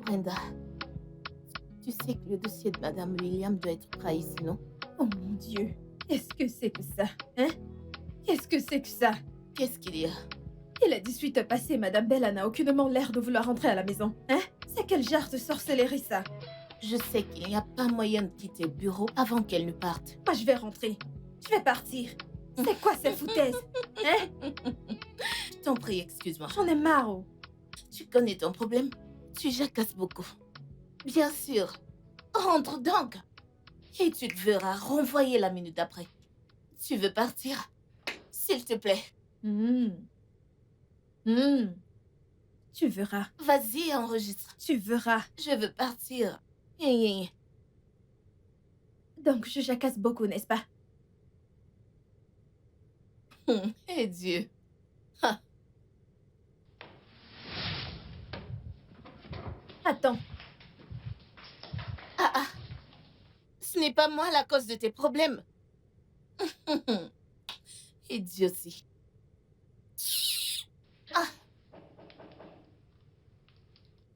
Brenda, tu sais que le dossier de Madame William doit être prêt ici, non? Oh mon Dieu, qu'est-ce que c'est que ça? Hein? Qu'est-ce que c'est que ça? Qu'est-ce qu'il y a? Il a 18 ans passé, Madame Bella n'a aucunement l'air de vouloir rentrer à la maison. Hein? C'est quel genre de sorcellerie ça? Je sais qu'il n'y a pas moyen de quitter le bureau avant qu'elle ne parte. Moi je vais rentrer. Je vais partir. C'est quoi ces foutaises? Hein? Je t'en prie, excuse-moi. J'en ai marre. Oh. Tu connais ton problème? Tu jacasses beaucoup. Bien sûr. Rentre donc. Et tu te verras renvoyer la minute après. Tu veux partir? S'il te plaît. Tu verras. Vas-y, enregistre. Tu verras. Je veux partir. Donc je jacasse beaucoup, n'est-ce pas? Eh Dieu. Attends. Ah. Ce n'est pas moi la cause de tes problèmes. Idiotie.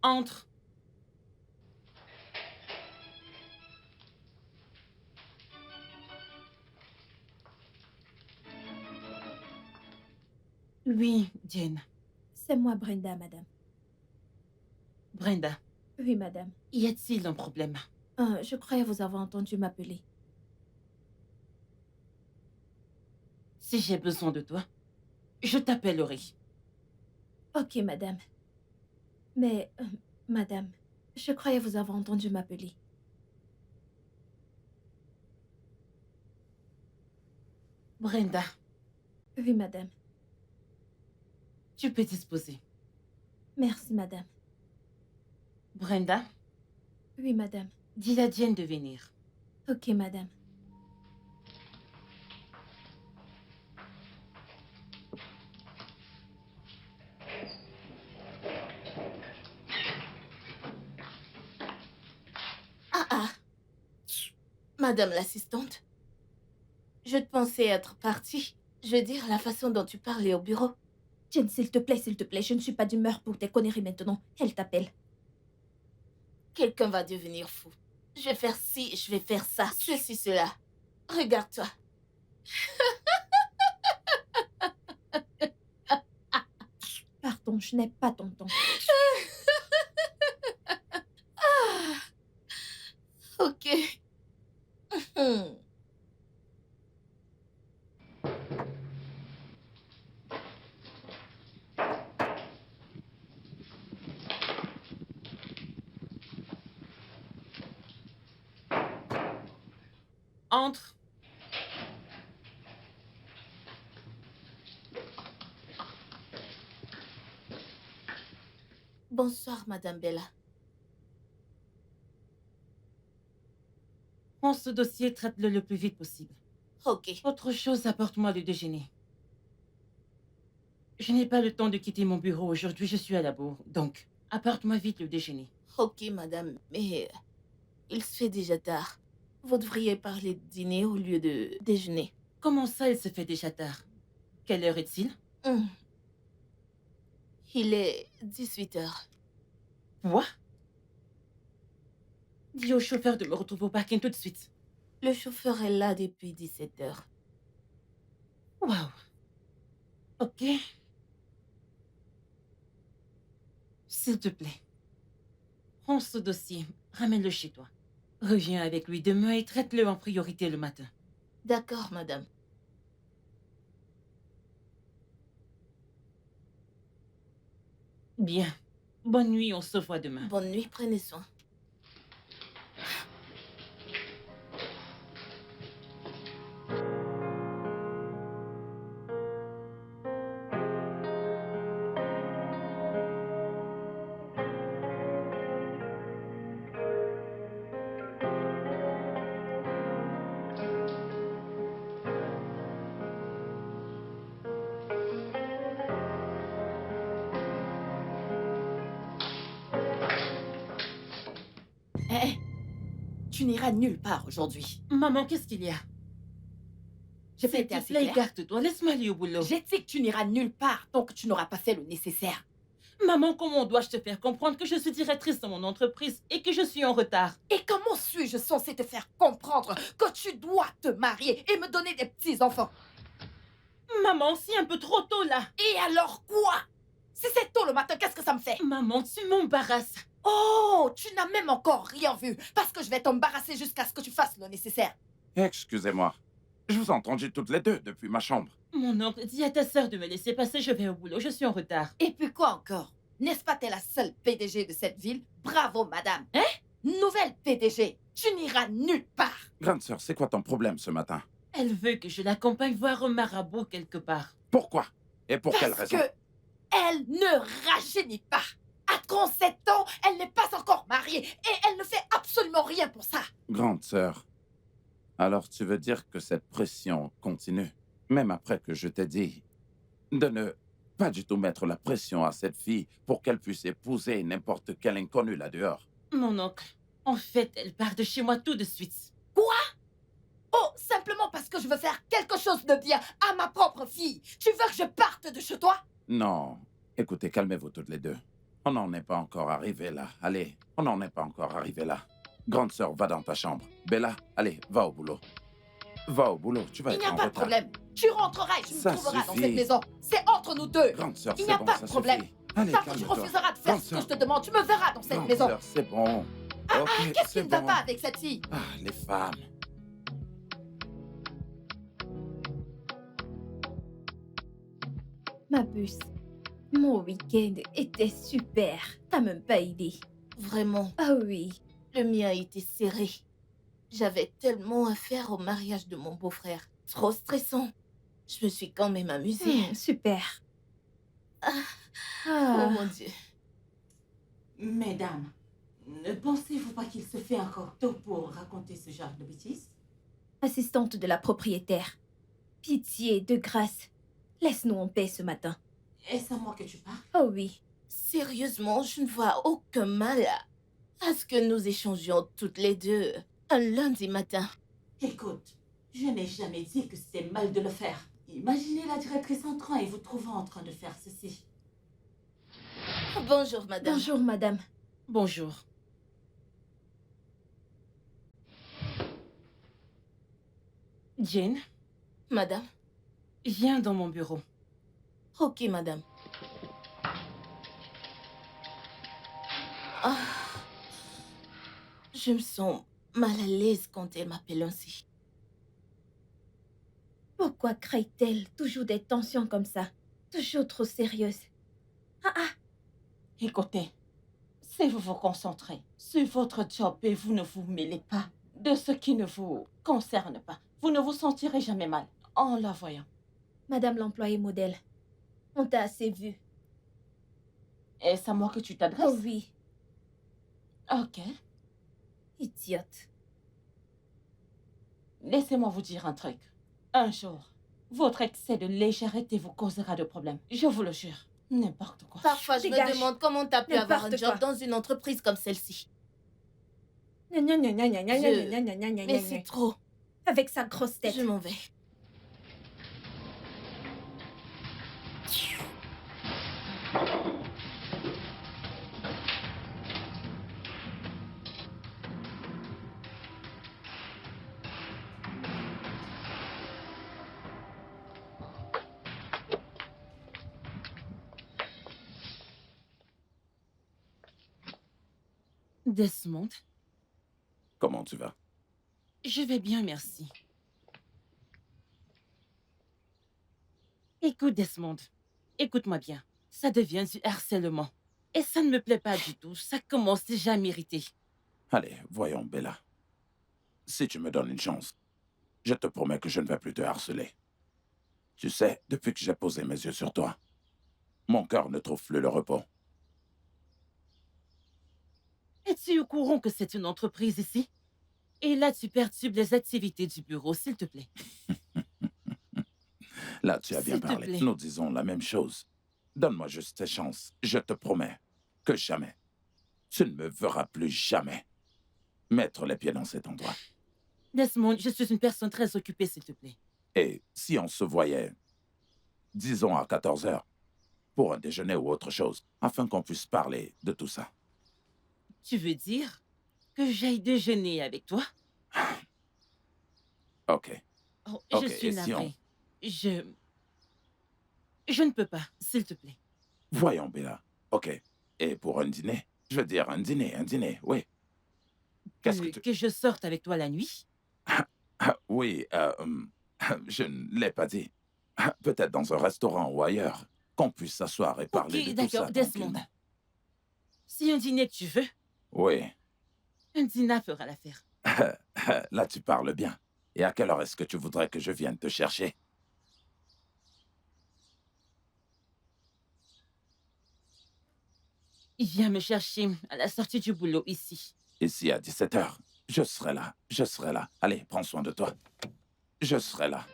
Entre. Oui, Jane. C'est moi, Brenda, madame. Brenda. Oui, madame. Y a-t-il un problème? Je croyais vous avoir entendu m'appeler. Si j'ai besoin de toi, je t'appellerai. Ok, madame. Mais, madame, je croyais vous avoir entendu m'appeler. Brenda. Oui, madame. Tu peux disposer. Merci, madame. Brenda. Oui, madame. Dis à Jane de venir. Ok, madame. Madame l'assistante, je te pensais être partie. Je veux dire, la façon dont tu parlais au bureau. Jane, s'il te plaît, je ne suis pas d'humeur pour tes conneries maintenant. Elle t'appelle. Quelqu'un va devenir fou. Je vais faire ci, je vais faire ça, ceci, cela. Regarde-toi. Pardon, je n'ai pas ton temps. Ok. Entre. Bonsoir, Madame Bella. Prends ce dossier, traite-le le plus vite possible. Ok. Autre chose, apporte-moi le déjeuner. Je n'ai pas le temps de quitter mon bureau aujourd'hui, je suis à la bourre. Donc, apporte-moi vite le déjeuner. Ok, madame, mais il se fait déjà tard. Vous devriez parler de dîner au lieu de déjeuner. Comment ça, il se fait déjà tard? Quelle heure est-il? Il est 18h. Quoi? Dis au chauffeur de me retrouver au parking tout de suite. Le chauffeur est là depuis 17h. Waouh. Ok. S'il te plaît, prends ce dossier, ramène-le chez toi. Reviens avec lui demain et traite-le en priorité le matin. D'accord, madame. Bien. Bonne nuit, on se voit demain. Bonne nuit, prenez soin. Hé, tu n'iras nulle part aujourd'hui. Maman, qu'est-ce qu'il y a? J'ai pas été assez claire. Écarte-toi, laisse-moi aller au boulot. J'ai dit que tu n'iras nulle part tant que tu n'auras pas fait le nécessaire. Maman, comment dois-je te faire comprendre que je suis directrice de mon entreprise et que je suis en retard? Et comment suis-je censée te faire comprendre que tu dois te marier et me donner des petits-enfants? Maman, c'est un peu trop tôt là. Et alors quoi? Si c'est tôt le matin, qu'est-ce que ça me fait? Maman, tu m'embarrasses. Oh, tu n'as même encore rien vu, parce que je vais t'embarrasser jusqu'à ce que tu fasses le nécessaire. Excusez-moi. Je vous ai entendu toutes les deux depuis ma chambre. Mon oncle, dis à ta sœur de me laisser passer, je vais au boulot, je suis en retard. Et puis quoi encore? N'est-ce pas t'es la seule PDG de cette ville? Bravo, madame. Hein? Nouvelle PDG, tu n'iras nulle part. Grande sœur, c'est quoi ton problème ce matin? Elle veut que je l'accompagne voir un marabout quelque part. Pourquoi? Et pour quelle Parce raison? que elle ne rajeunit pas. À 37 ans, elle n'est pas encore mariée et elle ne fait absolument rien pour ça. Grande sœur, alors tu veux dire que cette pression continue, même après que je t'ai dit de ne pas du tout mettre la pression à cette fille pour qu'elle puisse épouser n'importe quel inconnu là dehors? Mon oncle, en fait, elle part de chez moi tout de suite. Oh, simplement parce que je veux faire quelque chose de bien à ma propre fille. Tu veux que je parte de chez toi? Non. Écoutez, calmez-vous toutes les deux. On n'en est pas encore arrivé là. Allez, on n'en est pas encore arrivé là. Grande sœur, va dans ta chambre. Bella, allez, va au boulot. Va au boulot, tu vas Il être n'y a en pas de retard. problème. Tu rentreras et tu me Ça trouveras dans suffit. cette maison. C'est entre nous deux. Grande sœur, Il c'est n'y a bon, pas ça de problème. suffit. Allez, Tant que tu calme-toi. refuseras de faire Grande ce que sœur. je te demande, tu me verras dans cette Grande maison. sœur, c'est bon. Ok, Qu'est-ce qui c'est ne va bon. pas avec cette fille? Ah, les femmes. Ma puce, mon week-end était super. T'as même pas idée. Vraiment, Ah oui. le mien a été serré. J'avais tellement à faire au mariage de mon beau-frère. Trop stressant. Je me suis quand même amusée. Super. Oh Ah, mon Dieu. Mesdames, ne pensez-vous pas qu'il se fait encore tôt pour raconter ce genre de bêtises? assistante de la propriétaire. Pitié, de grâce. Laisse-nous en paix ce matin. Est-ce à moi que tu parles? Oh oui. Sérieusement, je ne vois aucun mal à ce que nous échangions toutes les deux un lundi matin. Écoute, je n'ai jamais dit que c'est mal de le faire. Imaginez la directrice entrant et vous trouvant en train de faire ceci. Bonjour, madame. Bonjour, madame. Bonjour. Jane, Madame. viens dans mon bureau. Ok, madame. Ah, je me sens mal à l'aise quand elle m'appelle ainsi. Pourquoi crée-t-elle toujours des tensions comme ça? Toujours trop sérieuse. Écoutez, si vous vous concentrez sur votre job et vous ne vous mêlez pas de ce qui ne vous concerne pas, vous ne vous sentirez jamais mal en la voyant. Madame l'employée modèle, on t'a assez vu. Est-ce à moi que tu t'adresses? Oh oui, Ok. idiote. Laissez-moi vous dire un truc. Un jour, votre excès de légèreté vous causera de problèmes. Je vous le jure. N'importe quoi. Parfois, je Dégage. me demande comment t'as pu avoir un N'importe job quoi. dans une entreprise comme celle-ci. Gna gna gna gna gna gna Je- gna gna gna gna Mais gna. c'est trop. Avec sa grosse tête. Je m'en vais. Desmond, Comment tu vas? je vais bien, merci. Écoute, Desmond, écoute-moi bien. Ça devient du harcèlement. Et ça ne me plaît pas du tout. Ça commence déjà à m'irriter. Allez, voyons, Bella. Si tu me donnes une chance, je te promets que je ne vais plus te harceler. Tu sais, depuis que j'ai posé mes yeux sur toi, mon cœur ne trouve plus le repos. Es-tu au courant que c'est une entreprise ici? Et là, tu perturbes les activités du bureau, s'il te plaît. Là, tu as bien S'il te parlé. plaît. Nous disons la même chose. Donne-moi juste tes chances. Je te promets que jamais, tu ne me verras plus jamais mettre les pieds dans cet endroit. Desmond, je suis une personne très occupée, s'il te plaît. Et si on se voyait, disons à 14 heures, pour un déjeuner ou autre chose, afin qu'on puisse parler de tout ça. Tu veux dire que j'aille déjeuner avec toi? Ok, Oh, je ok, suis et si on... navrée. Je... Je ne peux pas, s'il te plaît. Voyons, Bella. Ok, et pour un dîner? Je veux dire, un dîner, oui. Qu'est-ce que tu... Que je sorte avec toi la nuit? Oui, je ne l'ai pas dit. Peut-être dans un restaurant ou ailleurs, qu'on puisse s'asseoir et parler de Ok, tout ça d'accord, Desmond. tranquillement. Si un dîner tu veux, Oui, un dîner fera l'affaire. là tu parles bien. Et à quelle heure est-ce que tu voudrais que je vienne te chercher? Viens me chercher à la sortie du boulot ici. Ici à 17 heures. Je serai là, je serai là. Allez, prends soin de toi. Je serai là.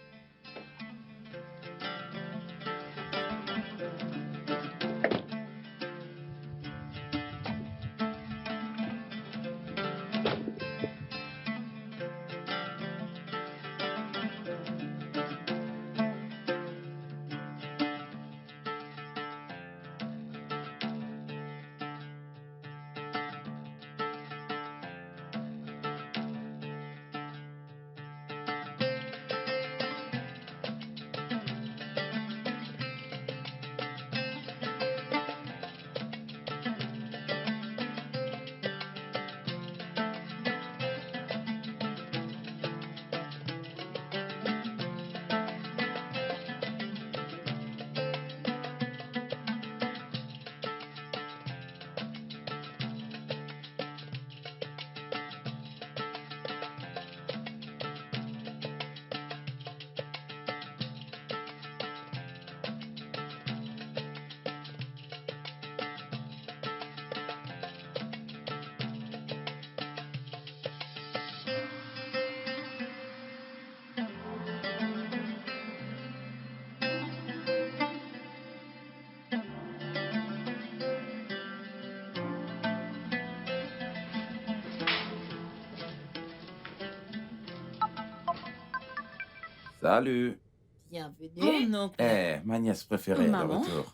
Salut. Oh Bienvenue. non, Eh, ma nièce préférée est de Maman? retour.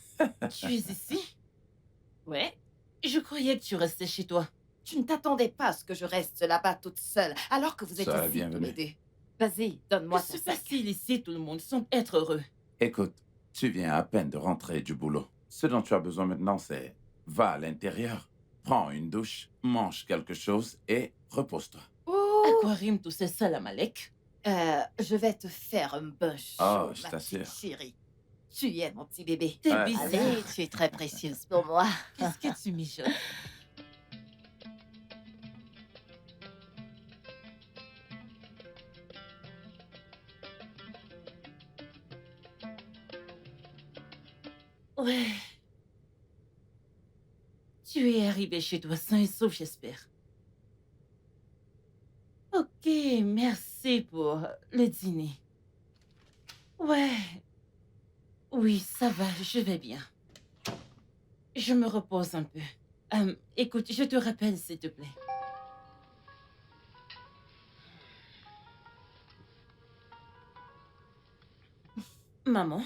tu es ici? Ouais. Je croyais que tu restais chez toi. Tu ne t'attendais pas à ce que je reste là-bas toute seule, alors que vous êtes Ça, ici bienvenue. tous les deux. Vas-y, donne-moi Que ton se sac. passe-t-il ici? Tout le monde semble être heureux. Écoute, tu viens à peine de rentrer du boulot. Ce dont tu as besoin maintenant, c'est va à l'intérieur, prends une douche, mange quelque chose et repose-toi. Aquarim, tout c'est ça, la Malek. Je vais te faire un bain chaud, Oh, je ma petite t'assure. chérie. Tu y es, mon petit bébé. T'es Ouais. bizarre. Allez, tu es très précieuse pour moi. Qu'est-ce que tu mijotes? Ouais. Tu es arrivé chez toi sain et sauf, j'espère. Ok, merci pour le dîner. Ouais. Oui, ça va, je vais bien. Je me repose un peu. Écoute, je te rappelle, s'il te plaît. Maman,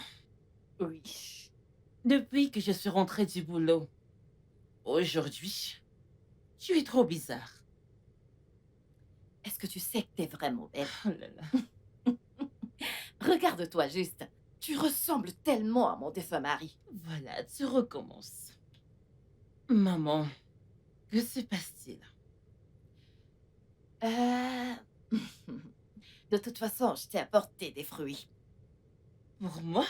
Oui. depuis que je suis rentrée du boulot, aujourd'hui, tu es trop bizarre. Est-ce que tu sais que t'es vraiment belle? Oh là là. Regarde-toi juste. Tu ressembles tellement à mon défunt mari. Voilà, tu recommences. Maman, que se passe-t-il? De toute façon, je t'ai apporté des fruits. Pour moi?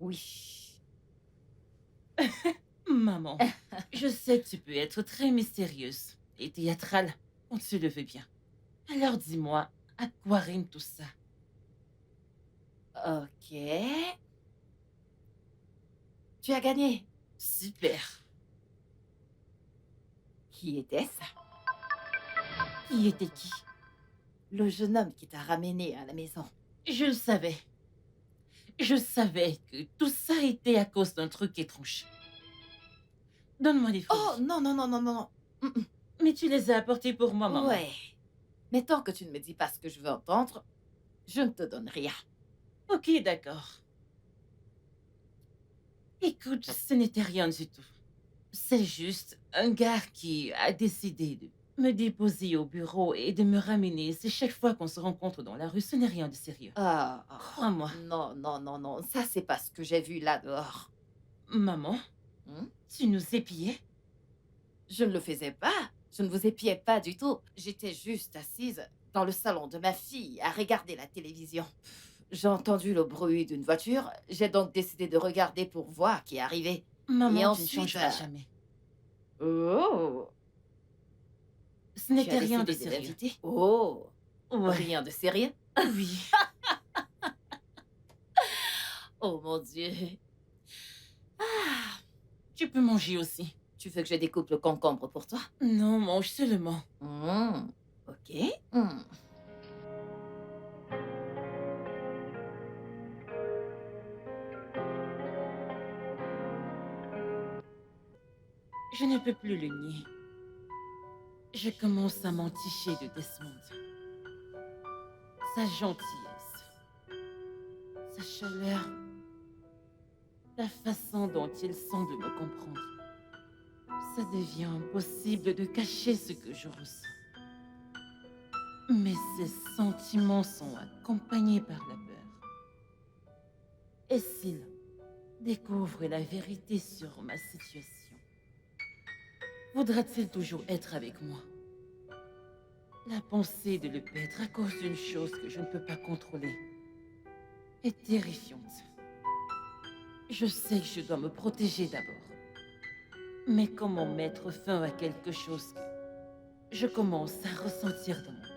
Oui. Maman, je sais que tu peux être très mystérieuse et théâtrale quand tu le veux bien. Alors dis-moi, à quoi rime tout ça? Ok. Tu as gagné. Super. Qui était-ce? Qui était qui? Le jeune homme qui t'a ramené à la maison. Je le savais. Je savais que tout ça était à cause d'un truc étrange. Donne-moi les fruits. Oh, non, non, non, non, non. Mais tu les as apportés pour moi, maman. Ouais. Mais tant que tu ne me dis pas ce que je veux entendre, je ne te donne rien. Ok, d'accord. Écoute, ce n'était rien du tout. C'est juste un gars qui a décidé de me déposer au bureau et de me ramener. C'est chaque fois qu'on se rencontre dans la rue, ce n'est rien de sérieux. Ah, Crois-moi. non, non, non, non. Ça, c'est pas ce que j'ai vu là dehors. Maman, Hmm? tu nous épiais? Je ne le faisais pas. Je ne vous épiais pas du tout. J'étais juste assise dans le salon de ma fille à regarder la télévision. J'ai entendu le bruit d'une voiture. J'ai donc décidé de regarder pour voir qui arrivait. Maman, Et tu ne ensuite, changeras jamais. Oh, Ce tu as n'était rien de décidé sérieux. l'inviter? Oh, Ouais, rien de sérieux? oui. Oh mon Dieu. Tu peux manger aussi. Tu veux que je découpe le concombre pour toi? Non, mange seulement. Ok. Je ne peux plus le nier. Je commence à m'enticher de Desmond. Sa gentillesse, sa chaleur, la façon dont il semble me comprendre. Ça devient impossible de cacher ce que je ressens. Mais ces sentiments sont accompagnés par la peur. Et s'il découvre la vérité sur ma situation, voudra-t-il toujours être avec moi? La pensée de le perdre à cause d'une chose que je ne peux pas contrôler est terrifiante. Je sais que je dois me protéger d'abord. Mais comment mettre fin à quelque chose que je commence à ressentir dans mon cœur?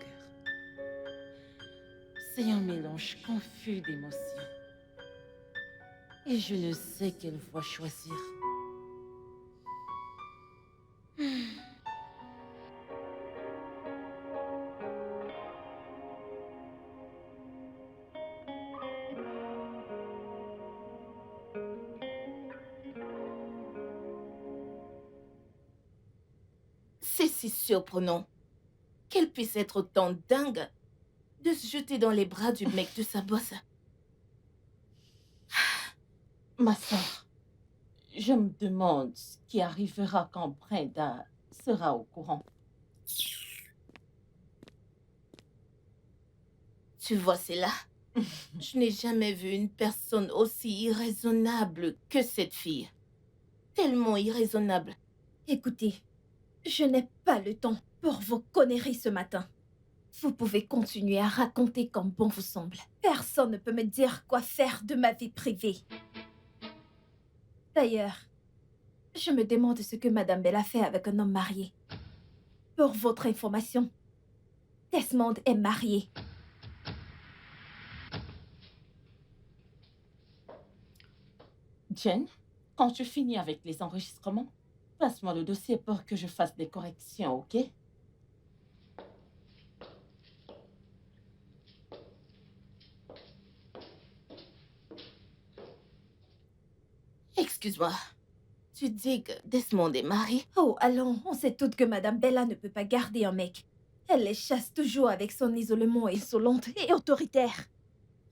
C'est un mélange confus d'émotions. Et je ne sais quelle voie choisir. C'est si surprenant qu'elle puisse être autant dingue de se jeter dans les bras du mec de sa bosse. Ma soeur, je me demande ce qui arrivera quand Brenda sera au courant. Tu vois, c'est là. Je n'ai jamais vu une personne aussi irraisonnable que cette fille. Tellement irraisonnable. Écoutez, je n'ai pas le temps pour vos conneries ce matin. Vous pouvez continuer à raconter comme bon vous semble. Personne ne peut me dire quoi faire de ma vie privée. D'ailleurs, je me demande ce que Madame Bella fait avec un homme marié. Pour votre information, Desmond est marié. Jen, quand tu finis avec les enregistrements, passe-moi le dossier pour que je fasse des corrections, ok? Excuse-moi. Tu dis que Desmond est marié? Oh, allons, on sait toutes que Madame Bella ne peut pas garder un mec. Elle les chasse toujours avec son isolement insolente et autoritaire.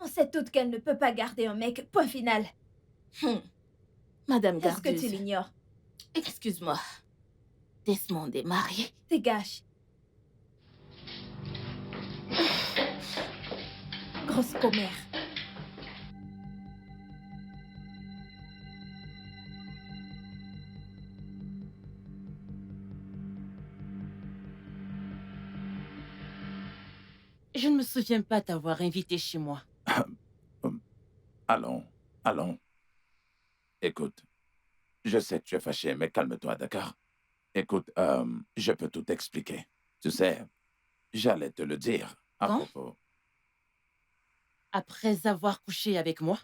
On sait toutes qu'elle ne peut pas garder un mec, point final. Madame Est-ce que tu Gardeuse, l'ignores? excuse-moi. Desmond est marié? Dégage. Grosse commère. Je ne me souviens pas t'avoir invité chez moi. Allons, allons. Écoute, je sais que tu es fâché, mais calme-toi, d'accord? Écoute, je peux tout expliquer. Tu sais, j'allais te le dire à Quand? propos. Après avoir couché avec moi?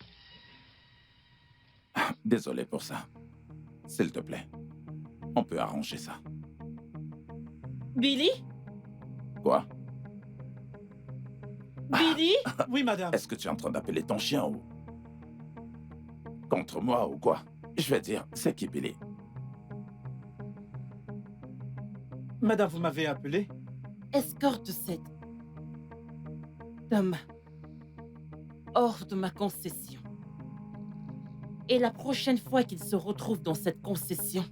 Désolé pour ça. S'il te plaît, on peut arranger ça. Billy? Quoi? Billy? Oui, madame. Est-ce que tu es en train d'appeler ton chien ou... contre moi ou quoi? Je vais dire, c'est qui Billy? Madame, vous m'avez appelé? Escorte cet homme hors de ma concession. Et la prochaine fois qu'il se retrouve dans cette concession,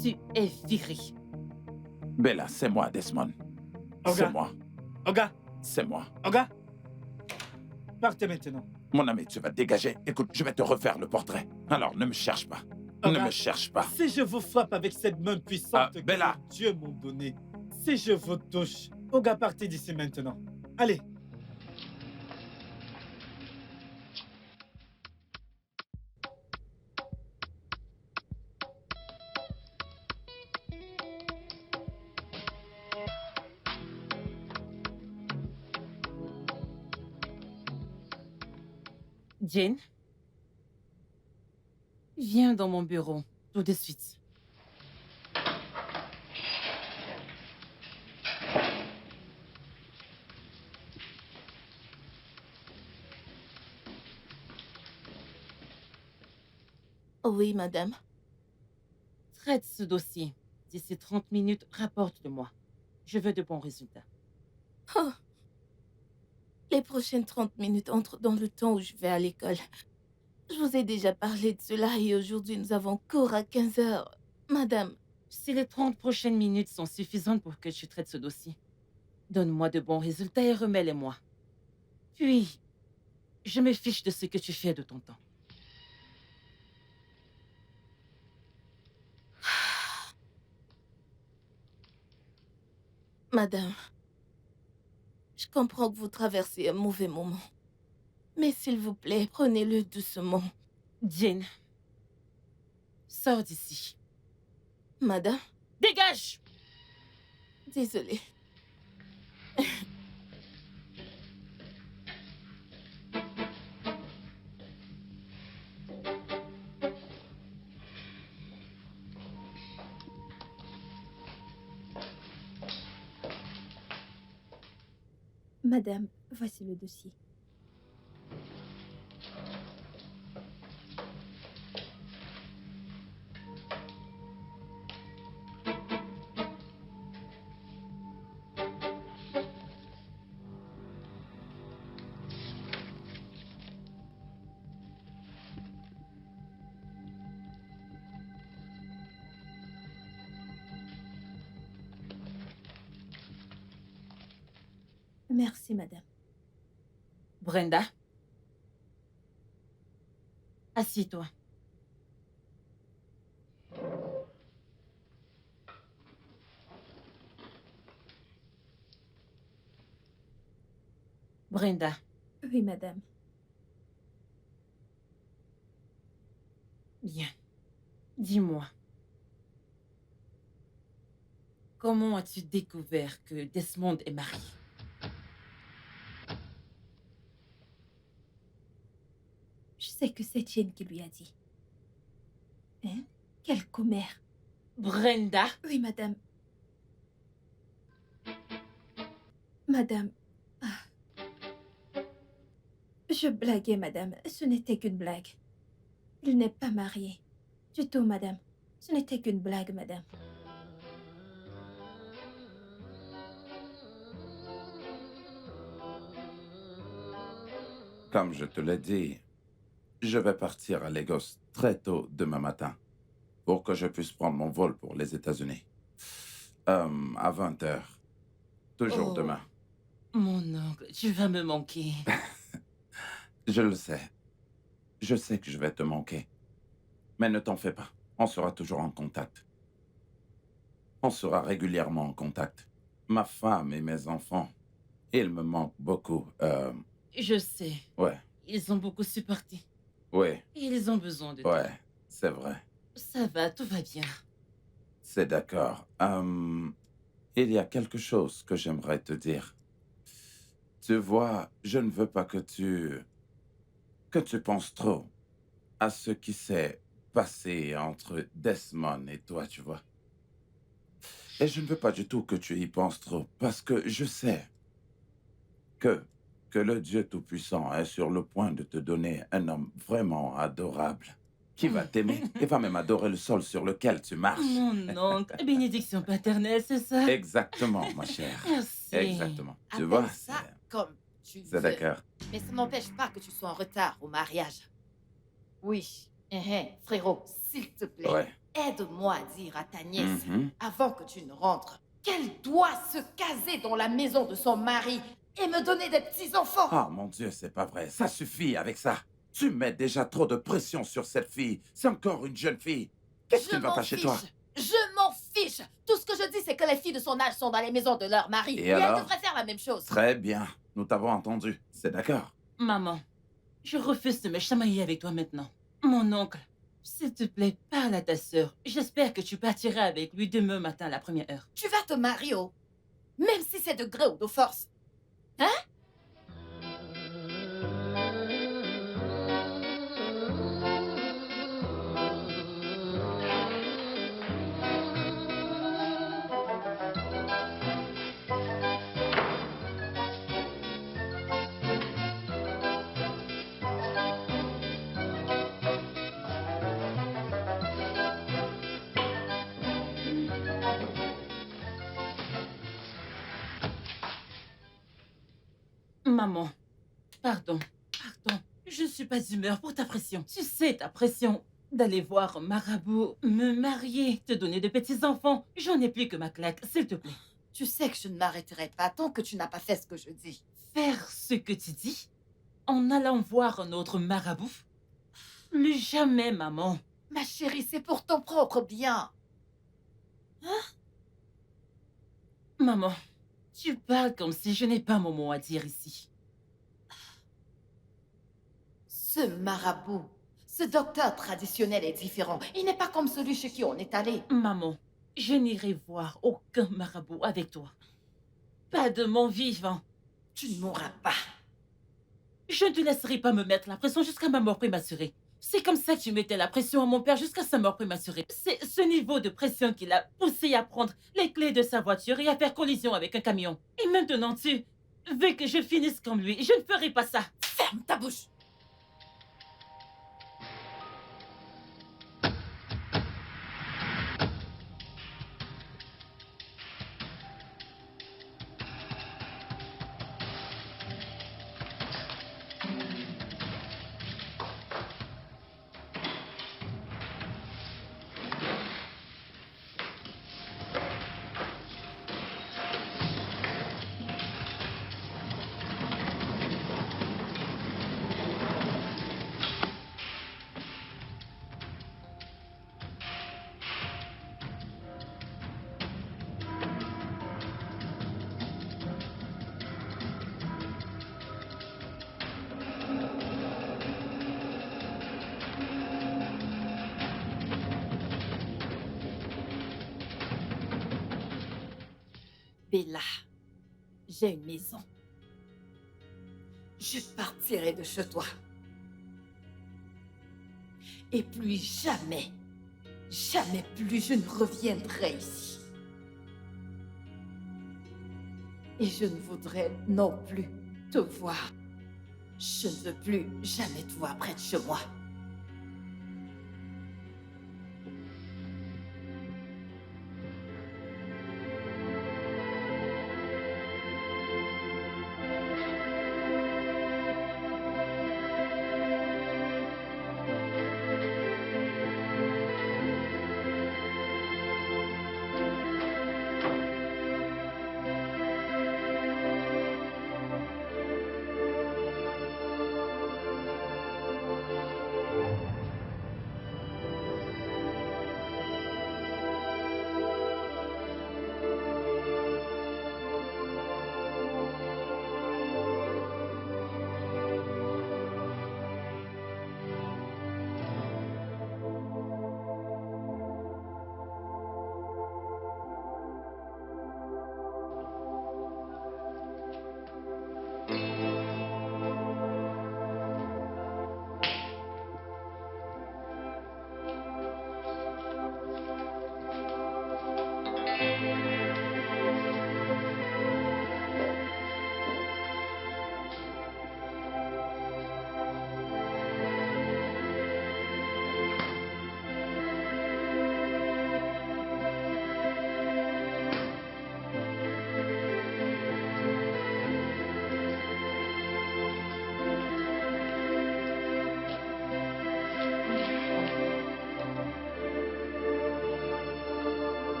tu es viré. Bella, c'est moi, Desmond. C'est Oga, moi. Oga, C'est moi. Oga. Partez maintenant. Mon ami, tu vas te dégager. Écoute, je vais te refaire le portrait. Alors, ne me cherche pas. Ne Oga, me cherche pas. si je vous frappe avec cette main puissante Ah, que Bella. Dieu m'a donnée, si je vous touche, Oga, partez d'ici maintenant. Allez. Jane, viens dans mon bureau tout de suite. Oui, madame. Traite ce dossier. D'ici 30 minutes, rapporte-le-moi. Je veux de bons résultats. Oh. Les prochaines 30 minutes entrent dans le temps où je vais à l'école. Je vous ai déjà parlé de cela et aujourd'hui nous avons cours à 15 heures. Madame, Si les 30 prochaines minutes sont suffisantes pour que tu traites ce dossier, donne-moi de bons résultats et remets-les-moi. Puis, je me fiche de ce que tu fais de ton temps. madame, je comprends que vous traversez un mauvais moment. Mais s'il vous plaît, prenez-le doucement. Jane, sors d'ici. Madame, Dégage! désolée. Madame, voici le dossier. Merci, madame. Brenda, assieds-toi. Brenda, Oui, madame. bien. Dis-moi. Comment as-tu découvert que Desmond est marié? Je sais que c'est Jane qui lui a dit. Hein? Quelle commère. Brenda, Oui, madame. Madame. Ah. Je blaguais, madame. Ce n'était qu'une blague. Il n'est pas marié. Du tout, madame. Ce n'était qu'une blague, madame. Comme je te l'ai dit, je vais partir à Lagos très tôt demain matin pour que je puisse prendre mon vol pour les États-Unis. À 20 heures. Toujours Oh. demain. mon oncle, tu vas me manquer. Je le sais. Je sais que je vais te manquer. Mais ne t'en fais pas. On sera toujours en contact. On sera régulièrement en contact. Ma femme et mes enfants, ils me manquent beaucoup. Je sais, Ouais, ils ont beaucoup supporté. ouais, Et ils ont besoin de toi. ouais, c'est vrai. Ça va, tout va bien. C'est d'accord. Il y a quelque chose que j'aimerais te dire. Tu vois, je ne veux pas que tu penses trop à ce qui s'est passé entre Desmond et toi, tu vois. Et je ne veux pas du tout que tu y penses trop, parce que je sais que le Dieu Tout-Puissant est sur le point de te donner un homme vraiment adorable, qui va t'aimer et va même adorer le sol sur lequel tu marches. Mon oncle, bénédiction paternelle, c'est ça? Exactement, ma chère. Merci. Exactement. Tu Appelle vois, ça c'est comme tu c'est veux. d'accord. Mais ça n'empêche pas que tu sois en retard au mariage. Oui. Frérot, s'il te plaît, Ouais. aide-moi à dire à ta nièce, Mhm. avant que tu ne rentres, qu'elle doit se caser dans la maison de son mari et me donner des petits-enfants. Ah, mon Dieu, c'est pas vrai. Ça suffit avec ça. Tu mets déjà trop de pression sur cette fille. C'est encore une jeune fille. Qu'est-ce qui Je ne va m'en pas chez fiche. toi? Je m'en fiche. Tout ce que je dis, c'est que les filles de son âge sont dans les maisons de leur mari. Et elle alors? devrait faire la même chose. Très bien. Nous t'avons entendu. C'est d'accord. Maman, je refuse de me chamailler avec toi maintenant. Mon oncle, s'il te plaît, parle à ta sœur. J'espère que tu partiras avec lui demain matin à la première heure. Tu vas te marier, oh. Même si c'est de gré ou de force. Hein? Maman, pardon. Je ne suis pas d'humeur pour ta pression. Tu sais, ta pression d'aller voir un marabout, me marier, te donner de petits-enfants. J'en ai plus que ma claque, s'il te plaît. Tu sais que je ne m'arrêterai pas tant que tu n'as pas fait ce que je dis. Faire ce que tu dis en allant voir un autre marabout? Plus jamais, maman. Ma chérie, c'est pour ton propre bien. Maman, tu parles comme si je n'ai pas mon mot à dire ici. Ce marabout, ce docteur traditionnel est différent. Il n'est pas comme celui chez qui on est allé. Maman, je n'irai voir aucun marabout avec toi. Pas de mon vivant. Tu ne mourras pas. Je ne te laisserai pas me mettre la pression jusqu'à ma mort prématurée. C'est comme ça que tu mettais la pression à mon père jusqu'à sa mort prématurée. C'est ce niveau de pression qui l'a poussé à prendre les clés de sa voiture et à faire collision avec un camion. Et maintenant, tu veux que je finisse comme lui. Je ne ferai pas ça. Ferme ta bouche. Bella, j'ai une maison. Je partirai de chez toi. Et plus jamais, jamais plus je ne reviendrai ici. Et je ne voudrais non plus te voir. Je ne veux plus jamais te voir près de chez moi.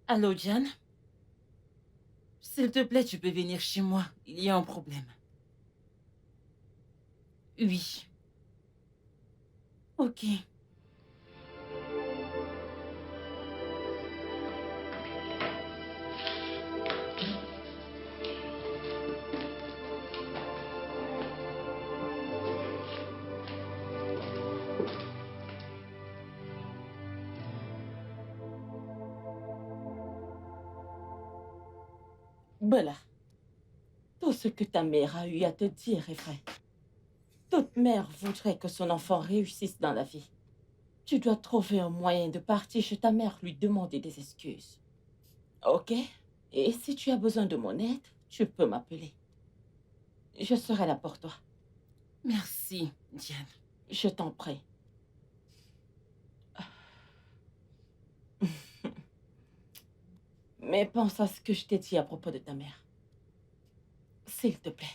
Allô, Diane? S'il te plaît, tu peux venir chez moi. Il y a un problème. Oui. Ok. Bella, tout ce que ta mère a eu à te dire est vrai. Toute mère voudrait que son enfant réussisse dans la vie. Tu dois trouver un moyen de partir chez ta mère, lui demander des excuses. Ok? Et si tu as besoin de mon aide, tu peux m'appeler. Je serai là pour toi. Merci, Diane. Je t'en prie. Mais pense à ce que je t'ai dit à propos de ta mère. S'il te plaît.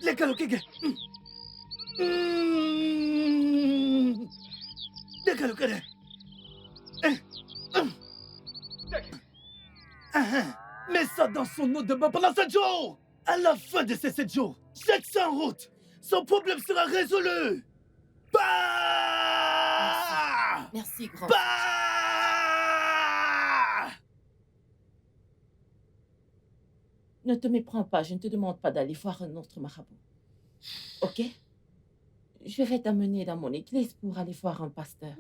Lekalo kege. Lekalo kege. Mets ça dans son eau de bain pendant 7 jours. À la fin de ces 7 jours, jette ça en route. Son problème sera résolu. Bah! Merci, grand. Bah! Ne te méprends pas, je ne te demande pas d'aller voir un autre marabout. Ok? Je vais t'amener dans mon église pour aller voir un pasteur.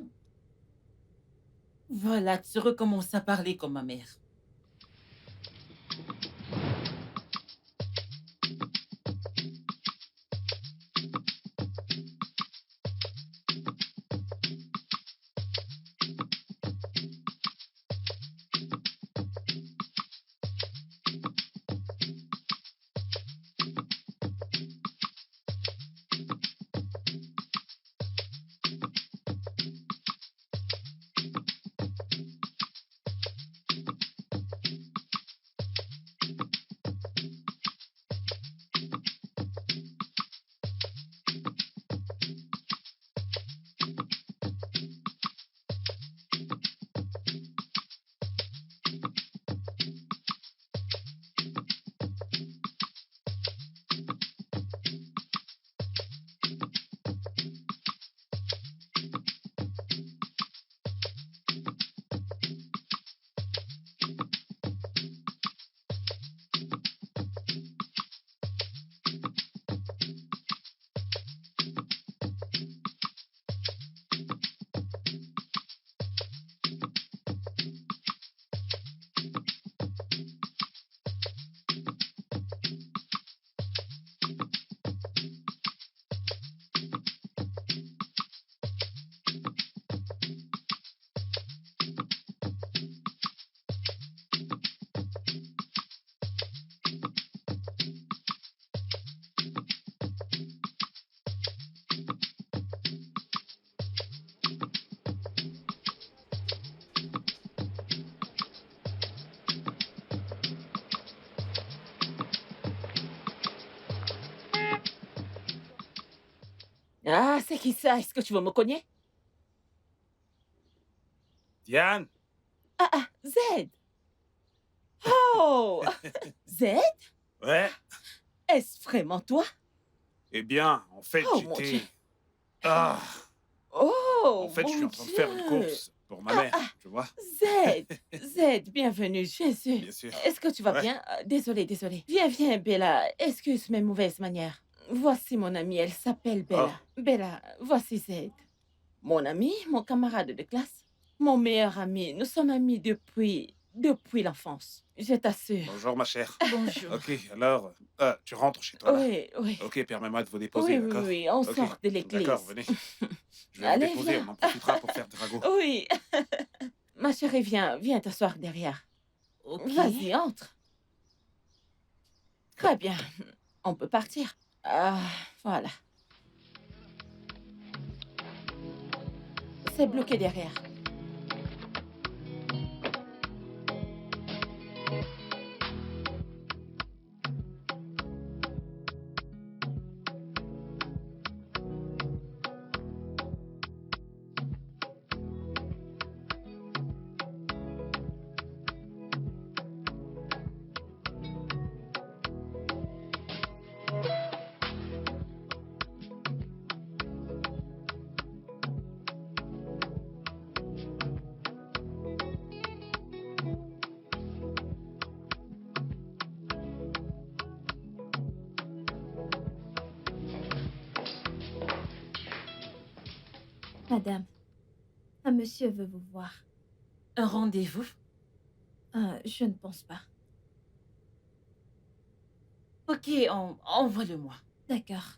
Voilà, tu recommences à parler comme ma mère. Ah, c'est qui ça? Est-ce que tu veux me cogner? Diane, Ah, Z! Oh! Z? ouais. Est-ce vraiment toi? Eh bien, en fait, Oh, mon j'étais... Dieu. Ah, Oh, en fait, je suis mon en train de faire une Dieu. course pour ma mère, tu vois. Z, bienvenue, Jésus. Bien sûr. Est-ce que tu vas Ouais. bien? Désolée. Viens, Bella. Excuse mes mauvaises manières. Voici mon amie, elle s'appelle Bella. Bella, voici Z. Mon ami, mon camarade de classe, mon meilleur ami. Nous sommes amis depuis l'enfance. Je t'assure. Bonjour, ma chère. Bonjour. Ok, alors, tu rentres chez toi, là. Oui. Ok, permets-moi de vous déposer, d'accord? Oui, on Ok, sort de l'église. D'accord, venez. Je vais Allez, vous déposer, viens. on en profitera pour faire des ragots. Oui. Ma chérie, viens t'asseoir derrière. Ok. Vas-y, entre. Très bien. On peut partir. Ah, voilà. C'est bloqué derrière. Madame, un monsieur veut vous voir. Un rendez-vous? Je ne pense pas. Ok, envoie-le-moi. D'accord.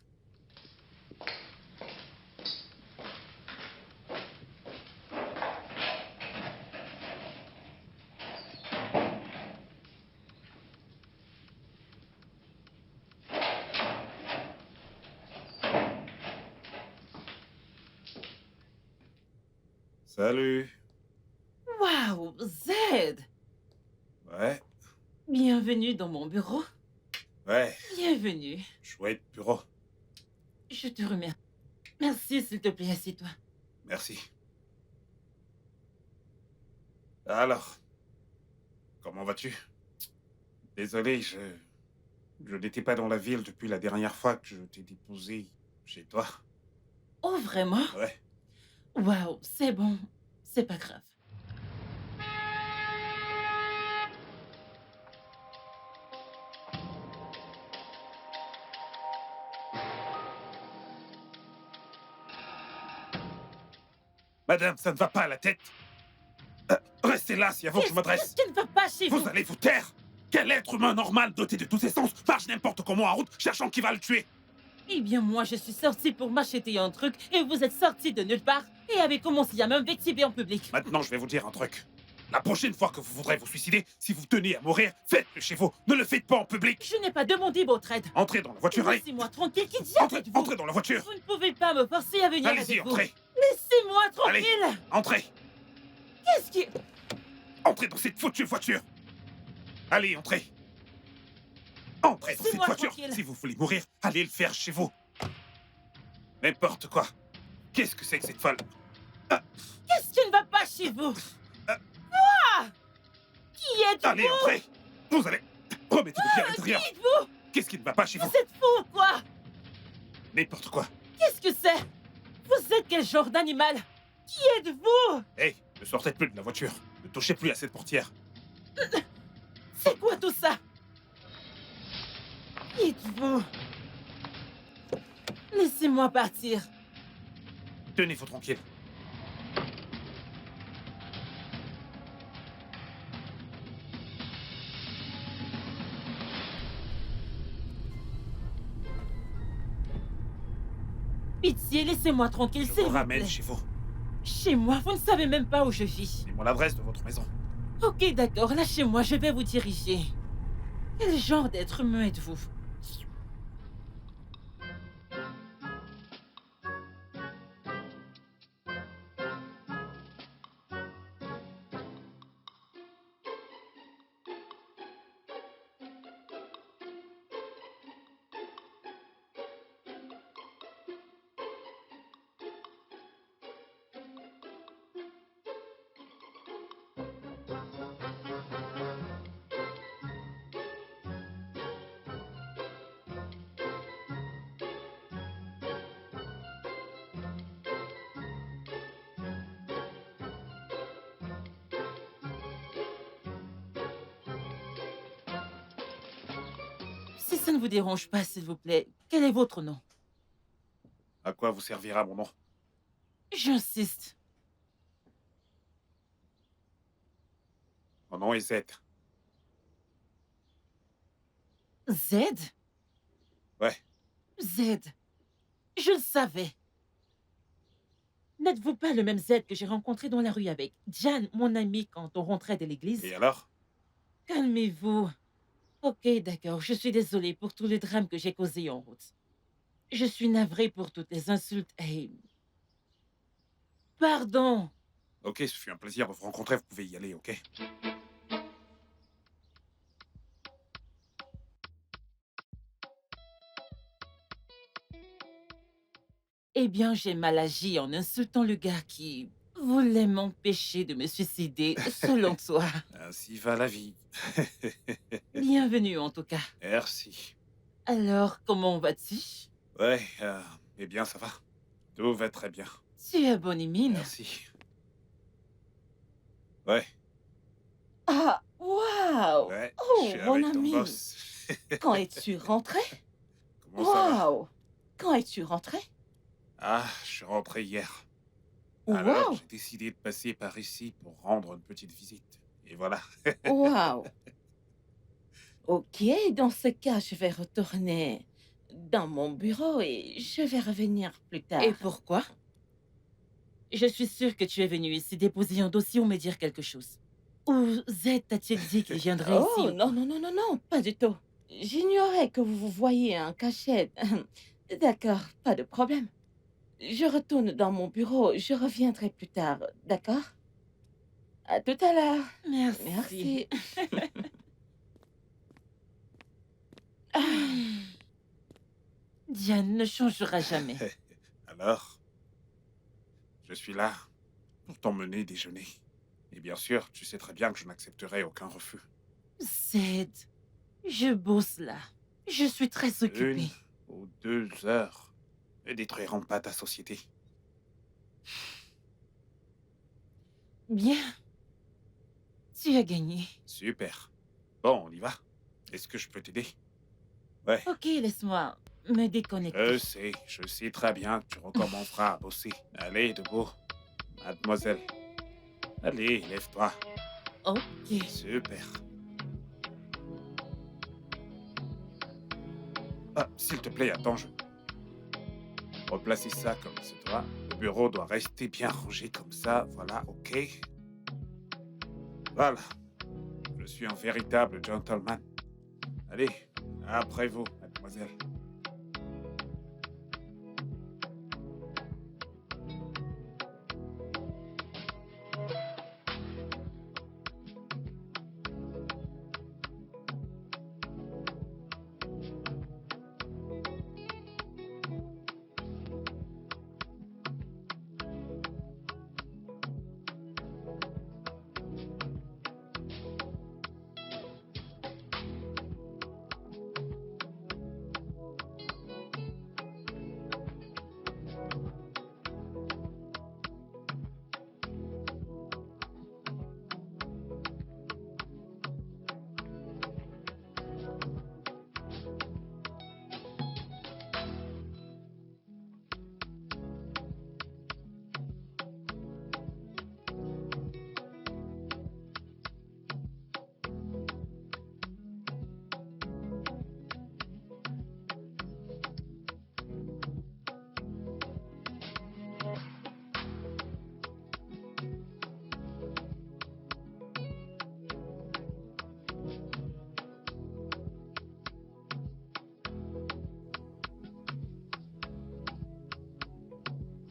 Salut. Waouh, Zed! Ouais, Bienvenue dans mon bureau. ouais, Bienvenue. chouette bureau. Je te remercie. Merci, s'il te plaît, assieds-toi. Merci. Alors, comment vas-tu? Désolé, je n'étais pas dans la ville depuis la dernière fois que je t'ai déposé chez toi. Oh, vraiment? Ouais. Waouh, c'est bon. C'est pas grave. Madame, ça ne va pas à la tête. Restez là si avant que je m'adresse. Qu'est-ce qui ne va pas chez vous? Vous allez vous taire. Quel être humain normal doté de tous ses sens marche n'importe comment en route cherchant qui va le tuer? Eh bien, moi, je suis sortie pour m'acheter un truc et vous êtes sorti de nulle part et avez commencé à m'invectiver en public. Maintenant, je vais vous dire un truc. La prochaine fois que vous voudrez vous suicider, si vous tenez à mourir, faites-le chez vous. Ne le faites pas en public. Je n'ai pas demandé votre aide. Entrez dans la voiture, allez. Laissez-moi tranquille, qui diable Entrez, êtes-vous? entrez dans la voiture. Vous ne pouvez pas me forcer à venir Allez-y, avec vous. entrez. Laissez-moi Allez. tranquille. Entrez. Qu'est-ce qui... Entrez dans cette foutue voiture. Allez, entrez. Entrez dans cette Laissez-moi voiture. tranquille. Si vous voulez mourir, allez le faire chez vous. N'importe quoi. Qu'est-ce que c'est que cette folle? Qu'est-ce qui ne va pas chez vous? Quoi? Qui êtes-vous? Allez, entrez. Vous allez... Remettez-vous bien à l'intérieur. Qui êtes-vous? Qu'est-ce qui ne va pas chez vous? Vous êtes fou ou quoi? N'importe quoi. Qu'est-ce que c'est? Vous êtes quel genre d'animal? Qui êtes-vous? Hey, ne sortez plus de la voiture. Ne touchez plus à cette portière. C'est quoi tout ça? Qui êtes-vous? Laissez-moi partir. Tenez-vous tranquille. Pitié, laissez-moi tranquille, Je s'il vous vous ramène plaît. chez vous. Chez moi, vous ne savez même pas où je vis. Donnez-moi l'adresse de votre maison. Ok, d'accord, lâchez-moi, je vais vous diriger. Quel genre d'être humain êtes-vous? Si ça ne vous dérange pas, s'il vous plaît, quel est votre nom? À quoi vous servira mon nom? J'insiste. Mon nom est Z. Z? Ouais. Z. Je le savais. N'êtes-vous pas le même Z que j'ai rencontré dans la rue avec Jan, mon ami, quand on rentrait de l'église? Et alors? Calmez-vous. Ok, d'accord, je suis désolée pour tout le drame que j'ai causé en route. Je suis navrée pour toutes les insultes et... Pardon. Ok, ce fut un plaisir de vous rencontrer, vous pouvez y aller, ok? Eh bien, j'ai mal agi en insultant le gars qui voulait m'empêcher de me suicider, selon toi. Ainsi va la vie. Bienvenue, en tout cas. Merci. Alors, comment vas-tu? Ouais, eh bien, ça va. Tout va très bien. Tu as bonne mine. Merci. Ouais, Ah, waouh! ouais. Oh, je suis mon avec ton ami. boss. Quand es-tu rentré? Comment ça va? Waouh! Quand es-tu rentré? Ah, je suis rentré hier. Alors, Waouh! j'ai décidé de passer par ici pour rendre une petite visite. Et voilà. Waouh! Ok, dans ce cas, je vais retourner dans mon bureau et je vais revenir plus tard. Et pourquoi? Je suis sûre que tu es venu ici déposer un dossier ou me dire quelque chose. Ou Z t'a-t-il dit qu'il viendrait ici Oh, ou non, quoi? non, non, non, non, pas du tout. J'ignorais que vous vous voyiez en cachette. D'accord, pas de problème. Je retourne dans mon bureau, je reviendrai plus tard, d'accord? À tout à l'heure. Merci. Merci. Ah, Diane ne changera jamais. Alors, je suis là pour t'emmener déjeuner. Et bien sûr, tu sais très bien que je n'accepterai aucun refus. Z, je bosse là. Je suis très occupée. 1 ou 2 heures ne détruiront pas ta société. Bien. Tu as gagné. Super. Bon, on y va. Est-ce que je peux t'aider? Ouais. Ok, laisse-moi me déconnecter. Je sais très bien que tu recommenceras à bosser. Allez, debout. Mademoiselle. Allez, lève-toi. Ok. Super. Ah, s'il te plaît, attends, je... Replacer ça comme ce doit. Le bureau doit rester bien rangé comme ça. Voilà, ok. Voilà. Je suis un véritable gentleman. Allez, après vous, mademoiselle.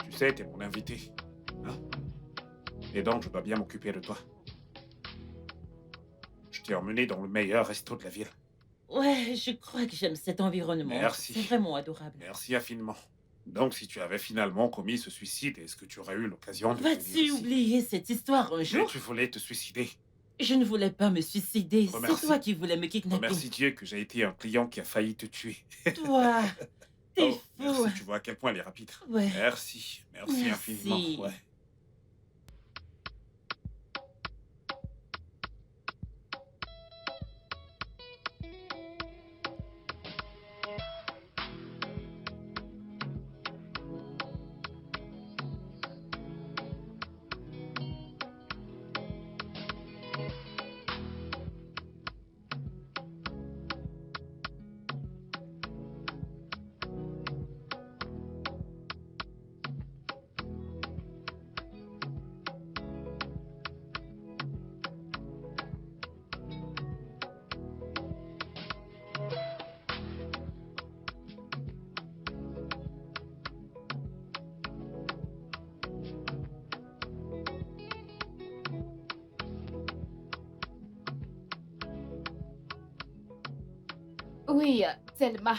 Tu sais, t'es mon invité. Hein? Et donc, je dois bien m'occuper de toi. Je t'ai emmené dans le meilleur resto de la ville. Ouais, je crois que j'aime cet environnement. Merci. C'est vraiment adorable. Merci infiniment. Donc, si tu avais finalement commis ce suicide, est-ce que tu aurais eu l'occasion de venir Vas-tu ici? oublier cette histoire un Mais jour? tu voulais te suicider. Je ne voulais pas me suicider. C'est Remercie. toi qui voulais me kidnapper. Remercie Dieu que j'ai été un client qui a failli te tuer. Toi, t'es Oh, fou. merci, tu vois à quel point elle est rapide. Ouais. Merci, merci Merci. infiniment. Ouais. Oui, Selma.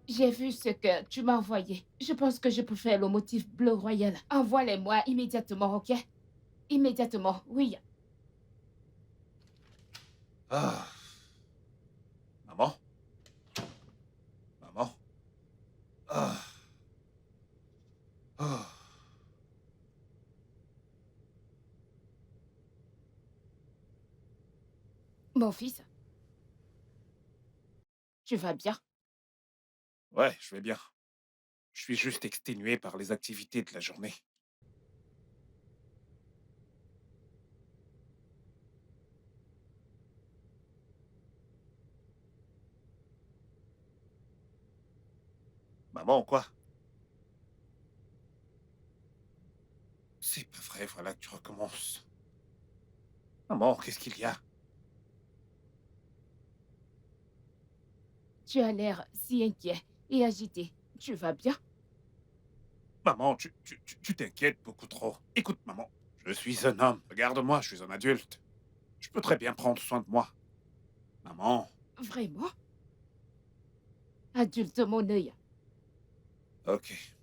J'ai vu ce que tu m'as envoyé. Je pense que je peux faire le motif bleu royal. Envoie-les-moi immédiatement, ok? Immédiatement, oui. Ah. Maman? Maman? Ah. Ah. Mon fils, tu vas bien? Ouais, je vais bien. Je suis juste exténué par les activités de la journée. Maman, quoi? C'est pas vrai, voilà que tu recommences. Maman, qu'est-ce qu'il y a? Tu as l'air si inquiet et agité. Tu vas bien? Maman, tu t'inquiètes beaucoup trop. Écoute, maman, je suis un homme. Regarde-moi, je suis un adulte. Je peux très bien prendre soin de moi. Maman, Vraiment? Adulte, mon œil. ok.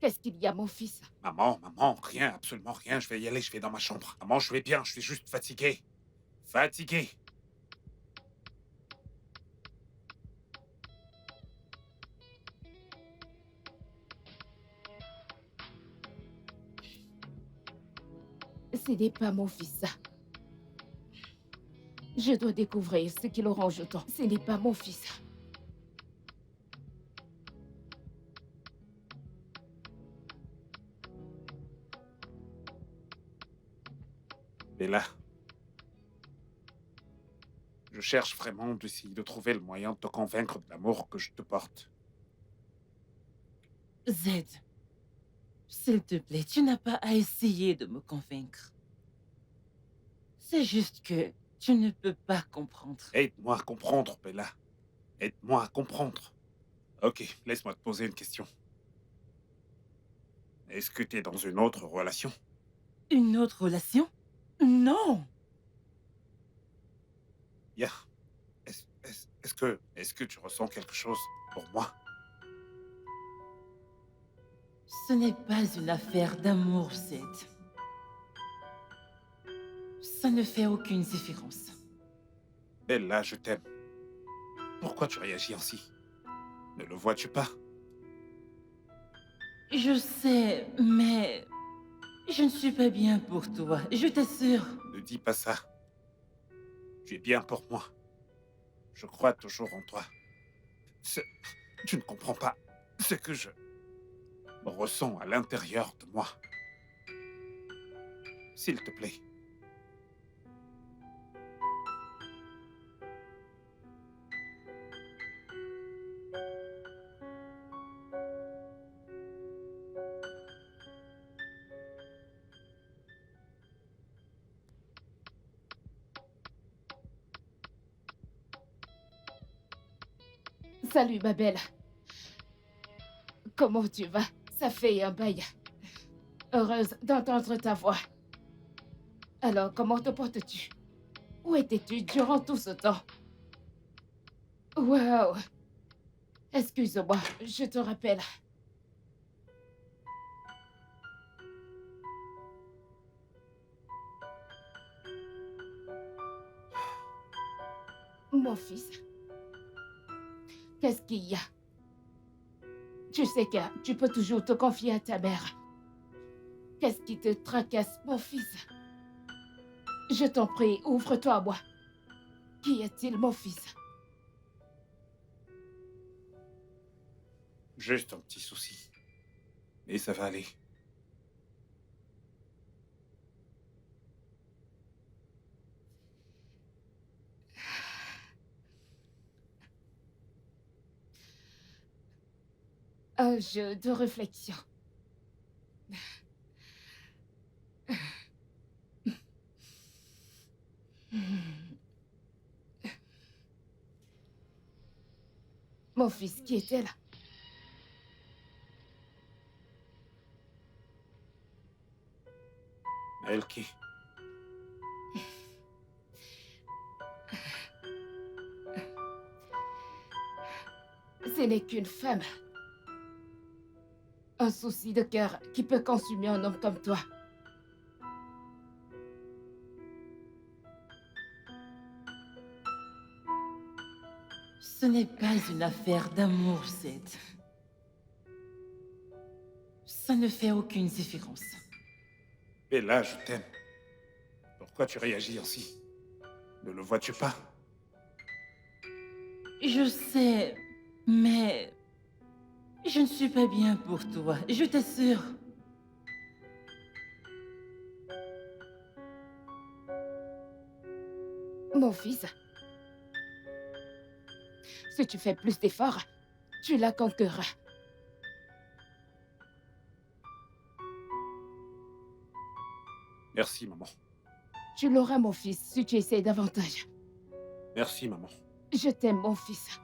Qu'est-ce qu'il y a, mon fils? Maman, rien, absolument rien. Je vais y aller, je vais dans ma chambre. Maman, je vais bien, je suis juste fatigué. Fatigué. Ce n'est pas mon fils. Je dois découvrir ce qui le range autant. Ce n'est pas mon fils. Bella, je cherche vraiment d'essayer de trouver le moyen de te convaincre de l'amour que je te porte. Z, s'il te plaît, tu n'as pas à essayer de me convaincre. C'est juste que tu ne peux pas comprendre. Aide-moi à comprendre, Bella. Aide-moi à comprendre. Ok, laisse-moi te poser une question. Est-ce que tu es dans une autre relation? Une autre relation? Non! Ya. Est-ce que tu ressens quelque chose pour moi? Ce n'est pas une affaire d'amour, Z. Ça ne fait aucune différence. Bella, je t'aime. Pourquoi tu réagis ainsi? Ne le vois-tu pas? Je sais, mais je ne suis pas bien pour toi, je t'assure. Ne dis pas ça. Tu es bien pour moi. Je crois toujours en toi. Tu ne comprends pas ce que je ressens à l'intérieur de moi. S'il te plaît. Salut, ma belle. Comment tu vas? Ça fait un bail. Heureuse d'entendre ta voix. Alors, comment te portes-tu? Où étais-tu durant tout ce temps? Wow. Excuse-moi, je te rappelle. Mon fils, qu'est-ce qu'il y a? Tu sais que tu peux toujours te confier à ta mère. Qu'est-ce qui te tracasse, mon fils? Je t'en prie, ouvre-toi à moi. Qu'y a-t-il, mon fils? Juste un petit souci. Mais ça va aller. Un jeu de réflexion. Mon fils, qui était là? Elle qui? Ce n'est qu'une femme. Un souci de cœur qui peut consumer un homme comme toi. Ce n'est pas une affaire d'amour, Z. Ça ne fait aucune différence. Bella, je t'aime. Pourquoi tu réagis ainsi? Ne le vois-tu pas? Je sais, mais je ne suis pas bien pour toi, je t'assure. mon fils. Si tu fais plus d'efforts, tu la conquerras. Merci, maman. Tu l'auras, mon fils, si tu essaies davantage. Merci, maman. Je t'aime, mon fils.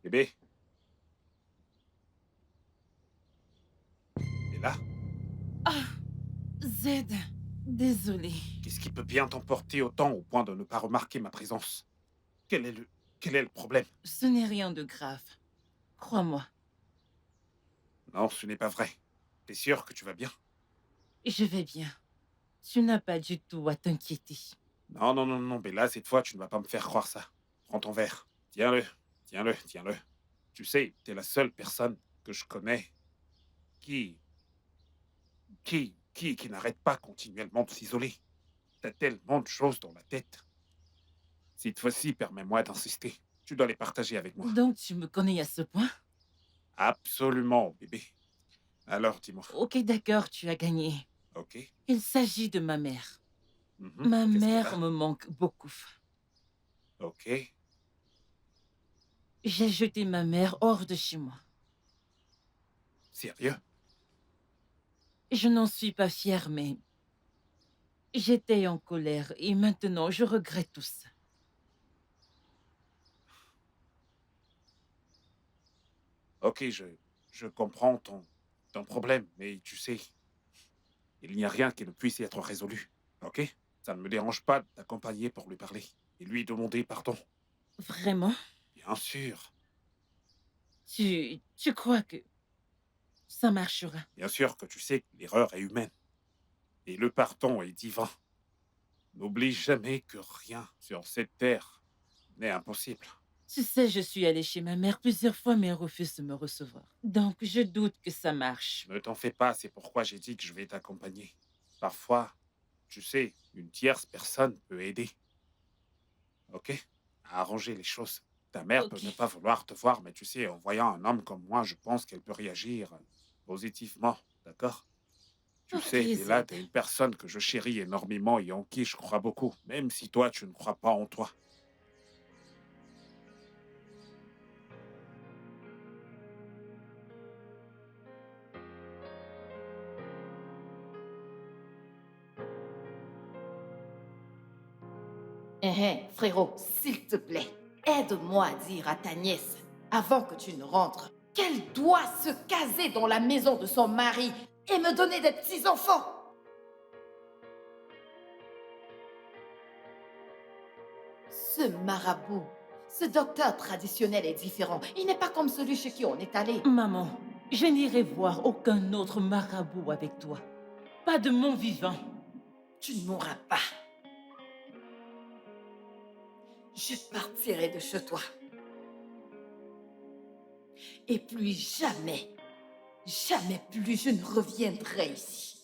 Bébé. Bella, Zed, désolé. qu'est-ce qui peut bien t'emporter autant au point de ne pas remarquer ma présence? Quel est le problème? Ce n'est rien de grave. Crois-moi, Non, ce n'est pas vrai. T'es sûr que tu vas bien? je vais bien. Tu n'as pas du tout à t'inquiéter. Non, non, non, non, Bella, cette fois, tu ne vas pas me faire croire ça. Prends ton verre. Tiens-le, tiens-le, tiens-le. Tu sais, t'es la seule personne que je connais qui n'arrête pas continuellement de s'isoler. T'as tellement de choses dans la tête. Cette fois-ci, permets-moi d'insister. Tu dois les partager avec moi. Donc tu me connais à ce point? Absolument, bébé. Alors, dis-moi. Ok, d'accord, tu as gagné. Ok. Il s'agit de ma mère. Mhm. Ma Qu'est-ce qu'elle mère a? me manque beaucoup. Ok. J'ai jeté ma mère hors de chez moi. Sérieux? Je n'en suis pas fière, mais j'étais en colère et maintenant je regrette tout ça. Ok, je comprends ton problème, mais tu sais, il n'y a rien qui ne puisse y être résolu. Ok? Ça ne me dérange pas de t'accompagner pour lui parler et lui demander pardon. Vraiment? Bien sûr. Tu crois que ça marchera? Bien sûr que tu sais que l'erreur est humaine et le pardon est divin. N'oublie jamais que rien sur cette terre n'est impossible. Tu sais, je suis allée chez ma mère plusieurs fois, mais elle refuse de me recevoir. Donc, je doute que ça marche. Ne t'en fais pas, c'est pourquoi j'ai dit que je vais t'accompagner. Parfois, tu sais, une tierce personne peut aider. Ok? À arranger les choses. Ta mère peut Ok. ne pas vouloir te voir, mais tu sais, en voyant un homme comme moi, je pense qu'elle peut réagir positivement. D'accord? Tu Ok, sais, Bella, Zed. t'es une personne que je chéris énormément et en qui je crois beaucoup, même si toi, tu ne crois pas en toi. Frérot, s'il te plaît, aide-moi à dire à ta nièce, avant que tu ne rentres, qu'elle doit se caser dans la maison de son mari et me donner des petits-enfants. Ce marabout, ce docteur traditionnel est différent. Il n'est pas comme celui chez qui on est allé. Maman, je n'irai voir aucun autre marabout avec toi. Pas de mon vivant. Tu ne mourras pas. Je partirai de chez toi. Et plus jamais, jamais plus je ne reviendrai ici.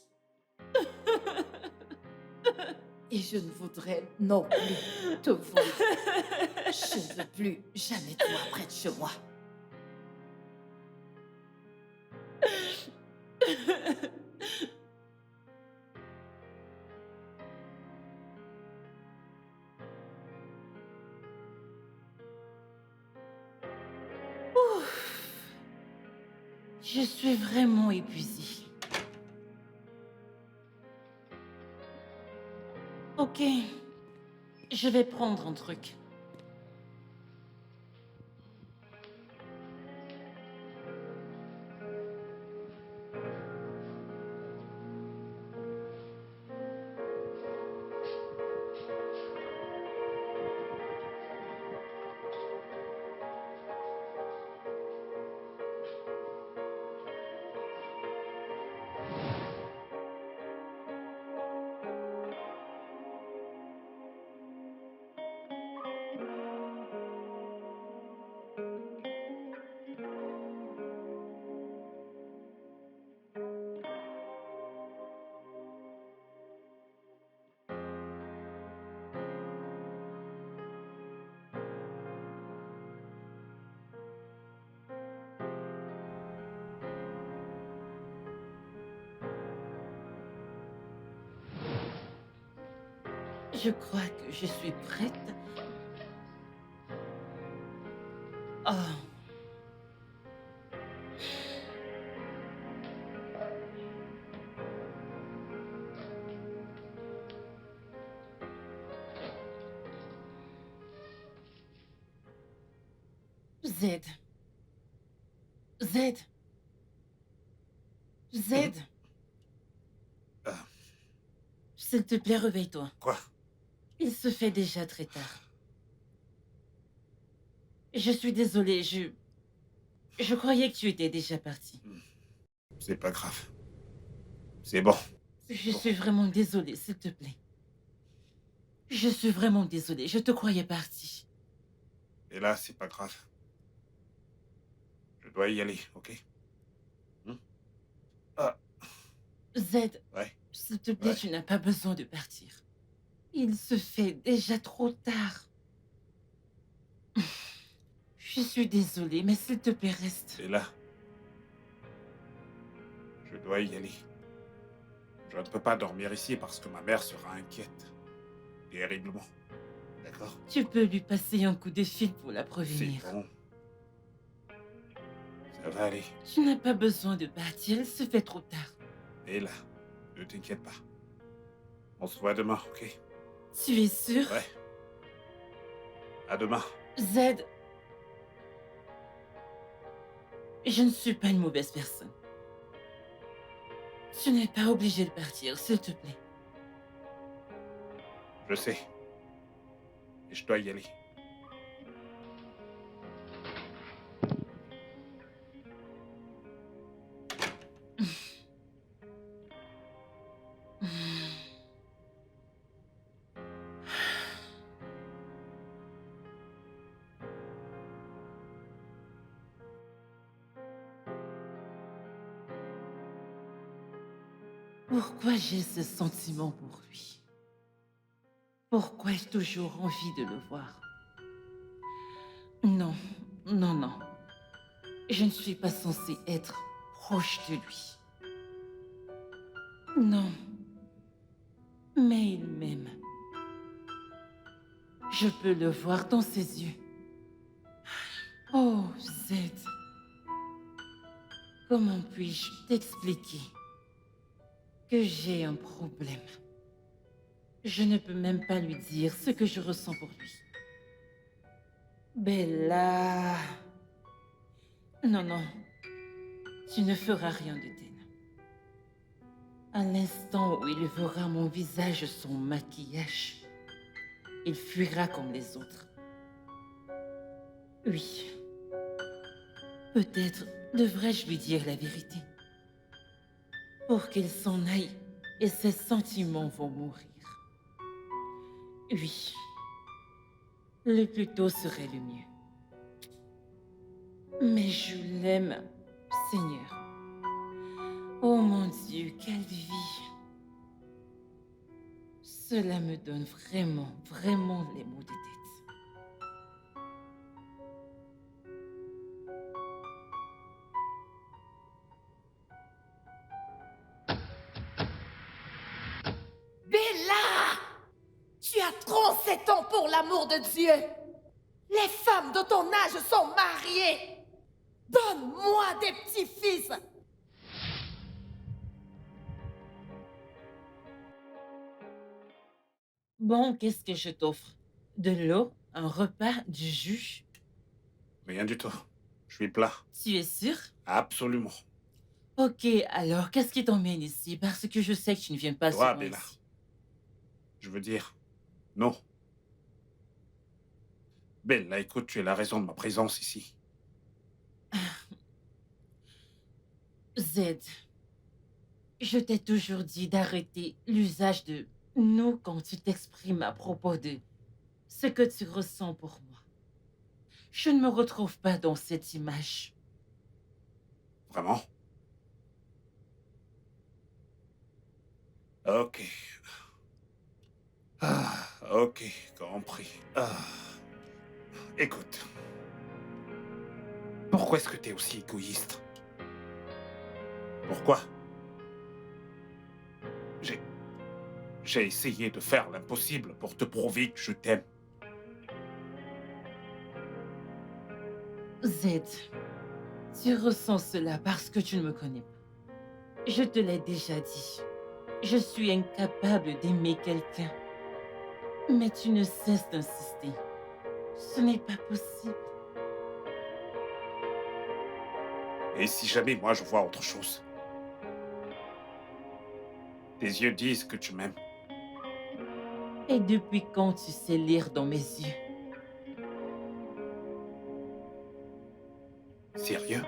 Et je ne voudrais non plus te voir. Je ne veux plus jamais te voir près de chez moi. Je suis vraiment épuisée. Ok, je vais prendre un truc. Je crois que je suis prête. Oh. Z. Z. Z. S'il te plaît, réveille-toi. Quoi? Il se fait déjà très tard. Je suis désolée, je croyais que tu étais déjà parti. C'est pas grave. C'est bon. Je suis vraiment désolée, s'il te plaît. Je suis vraiment désolée, je te croyais parti. Et là, c'est pas grave. Je dois y aller, ok? Z, Ouais. s'il te plaît, Ouais. tu n'as pas besoin de partir. Il se fait déjà trop tard. Je suis désolée, mais s'il te plaît, reste. Et là, je dois y aller. Je ne peux pas dormir ici parce que ma mère sera inquiète. Terriblement. D'accord? Tu peux lui passer un coup de fil pour la C'est prévenir. bon. Ça va aller. Tu n'as pas besoin de partir, il se fait trop tard. Et là, ne t'inquiète pas. On se voit demain, ok? Tu es sûr? Ouais. À demain. Z, je ne suis pas une mauvaise personne. Tu n'es pas obligé de partir, s'il te plaît. Je sais. Et je dois y aller. Pourquoi j'ai ce sentiment pour lui? Pourquoi ai-je toujours envie de le voir? Non, non, non. Je ne suis pas censée être proche de lui. Non. Mais il m'aime. Je peux le voir dans ses yeux. Oh, Z. Comment puis-je t'expliquer que j'ai un problème? Je ne peux même pas lui dire ce que je ressens pour lui. Bella. Non, non, Tu ne feras rien de tel. À l'instant où il verra mon visage sans maquillage, il fuira comme les autres. Oui. Peut-être devrais-je lui dire la vérité. Pour qu'il s'en aille et ses sentiments vont mourir. Oui. Le plus tôt serait le mieux. Mais je l'aime, Seigneur. Oh mon Dieu, quelle vie! Cela me donne vraiment, vraiment les maux de tête. Bella! Tu as 37 ans pour l'amour de Dieu! Les femmes de ton âge sont mariées! Donne-moi des petits-fils! Bon, qu'est-ce que je t'offre? De l'eau, un repas, du jus? Rien du tout. Je suis plat. Tu es sûr? Absolument. Ok, alors qu'est-ce qui t'emmène ici? Parce que je sais que tu ne viens pas Toi, souvent Bella. ici. Je veux dire, non. Bella, écoute, tu es la raison de ma présence ici. Z, je t'ai toujours dit d'arrêter l'usage de nous quand tu t'exprimes à propos de ce que tu ressens pour moi. Je ne me retrouve pas dans cette image. Vraiment? Ok. Ok, compris. Écoute. Pourquoi est-ce que t'es aussi égoïste? Pourquoi? J'ai essayé de faire l'impossible pour te prouver que je t'aime. Z, tu ressens cela parce que tu ne me connais pas. Je te l'ai déjà dit. Je suis incapable d'aimer quelqu'un. Mais tu ne cesses d'insister. Ce n'est pas possible. Et si jamais moi je vois autre chose? Tes yeux disent que tu m'aimes. Et depuis quand tu sais lire dans mes yeux? Sérieux?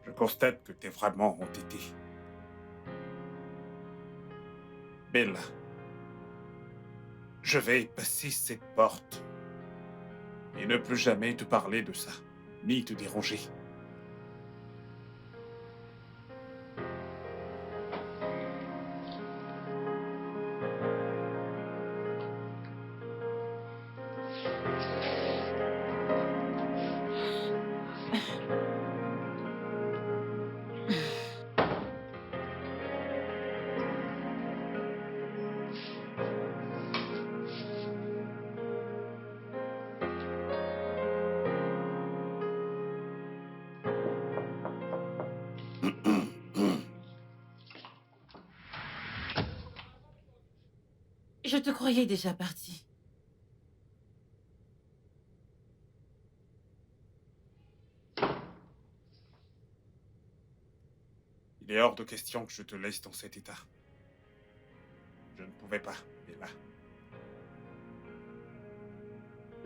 Je constate que t'es vraiment entêté. Bella, je vais passer cette porte et ne plus jamais te parler de ça, ni te déranger. Je te croyais déjà parti. Il est hors de question que je te laisse dans cet état. Je ne pouvais pas, Bella.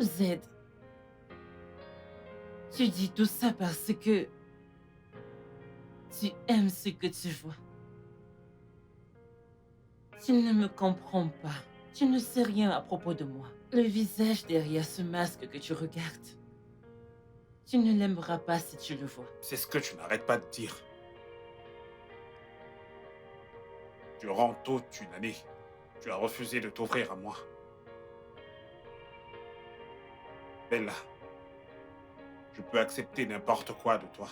Z, tu dis tout ça parce que tu aimes ce que tu vois. Tu ne me comprends pas. Tu ne sais rien à propos de moi. Le visage derrière ce masque que tu regardes. Tu ne l'aimeras pas si tu le vois. C'est ce que tu n'arrêtes pas de dire. Durant toute une année, tu as refusé de t'ouvrir à moi. Bella, je peux accepter n'importe quoi de toi.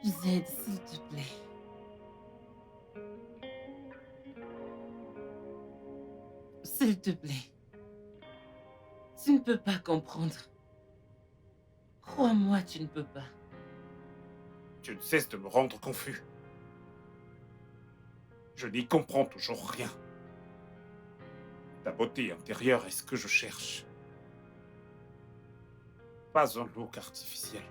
Z, s'il te plaît. S'il te plaît. Tu ne peux pas comprendre. Crois-moi, tu ne peux pas. Tu ne cesses de me rendre confus. Je n'y comprends toujours rien. Ta beauté intérieure est ce que je cherche. Pas un look artificiel.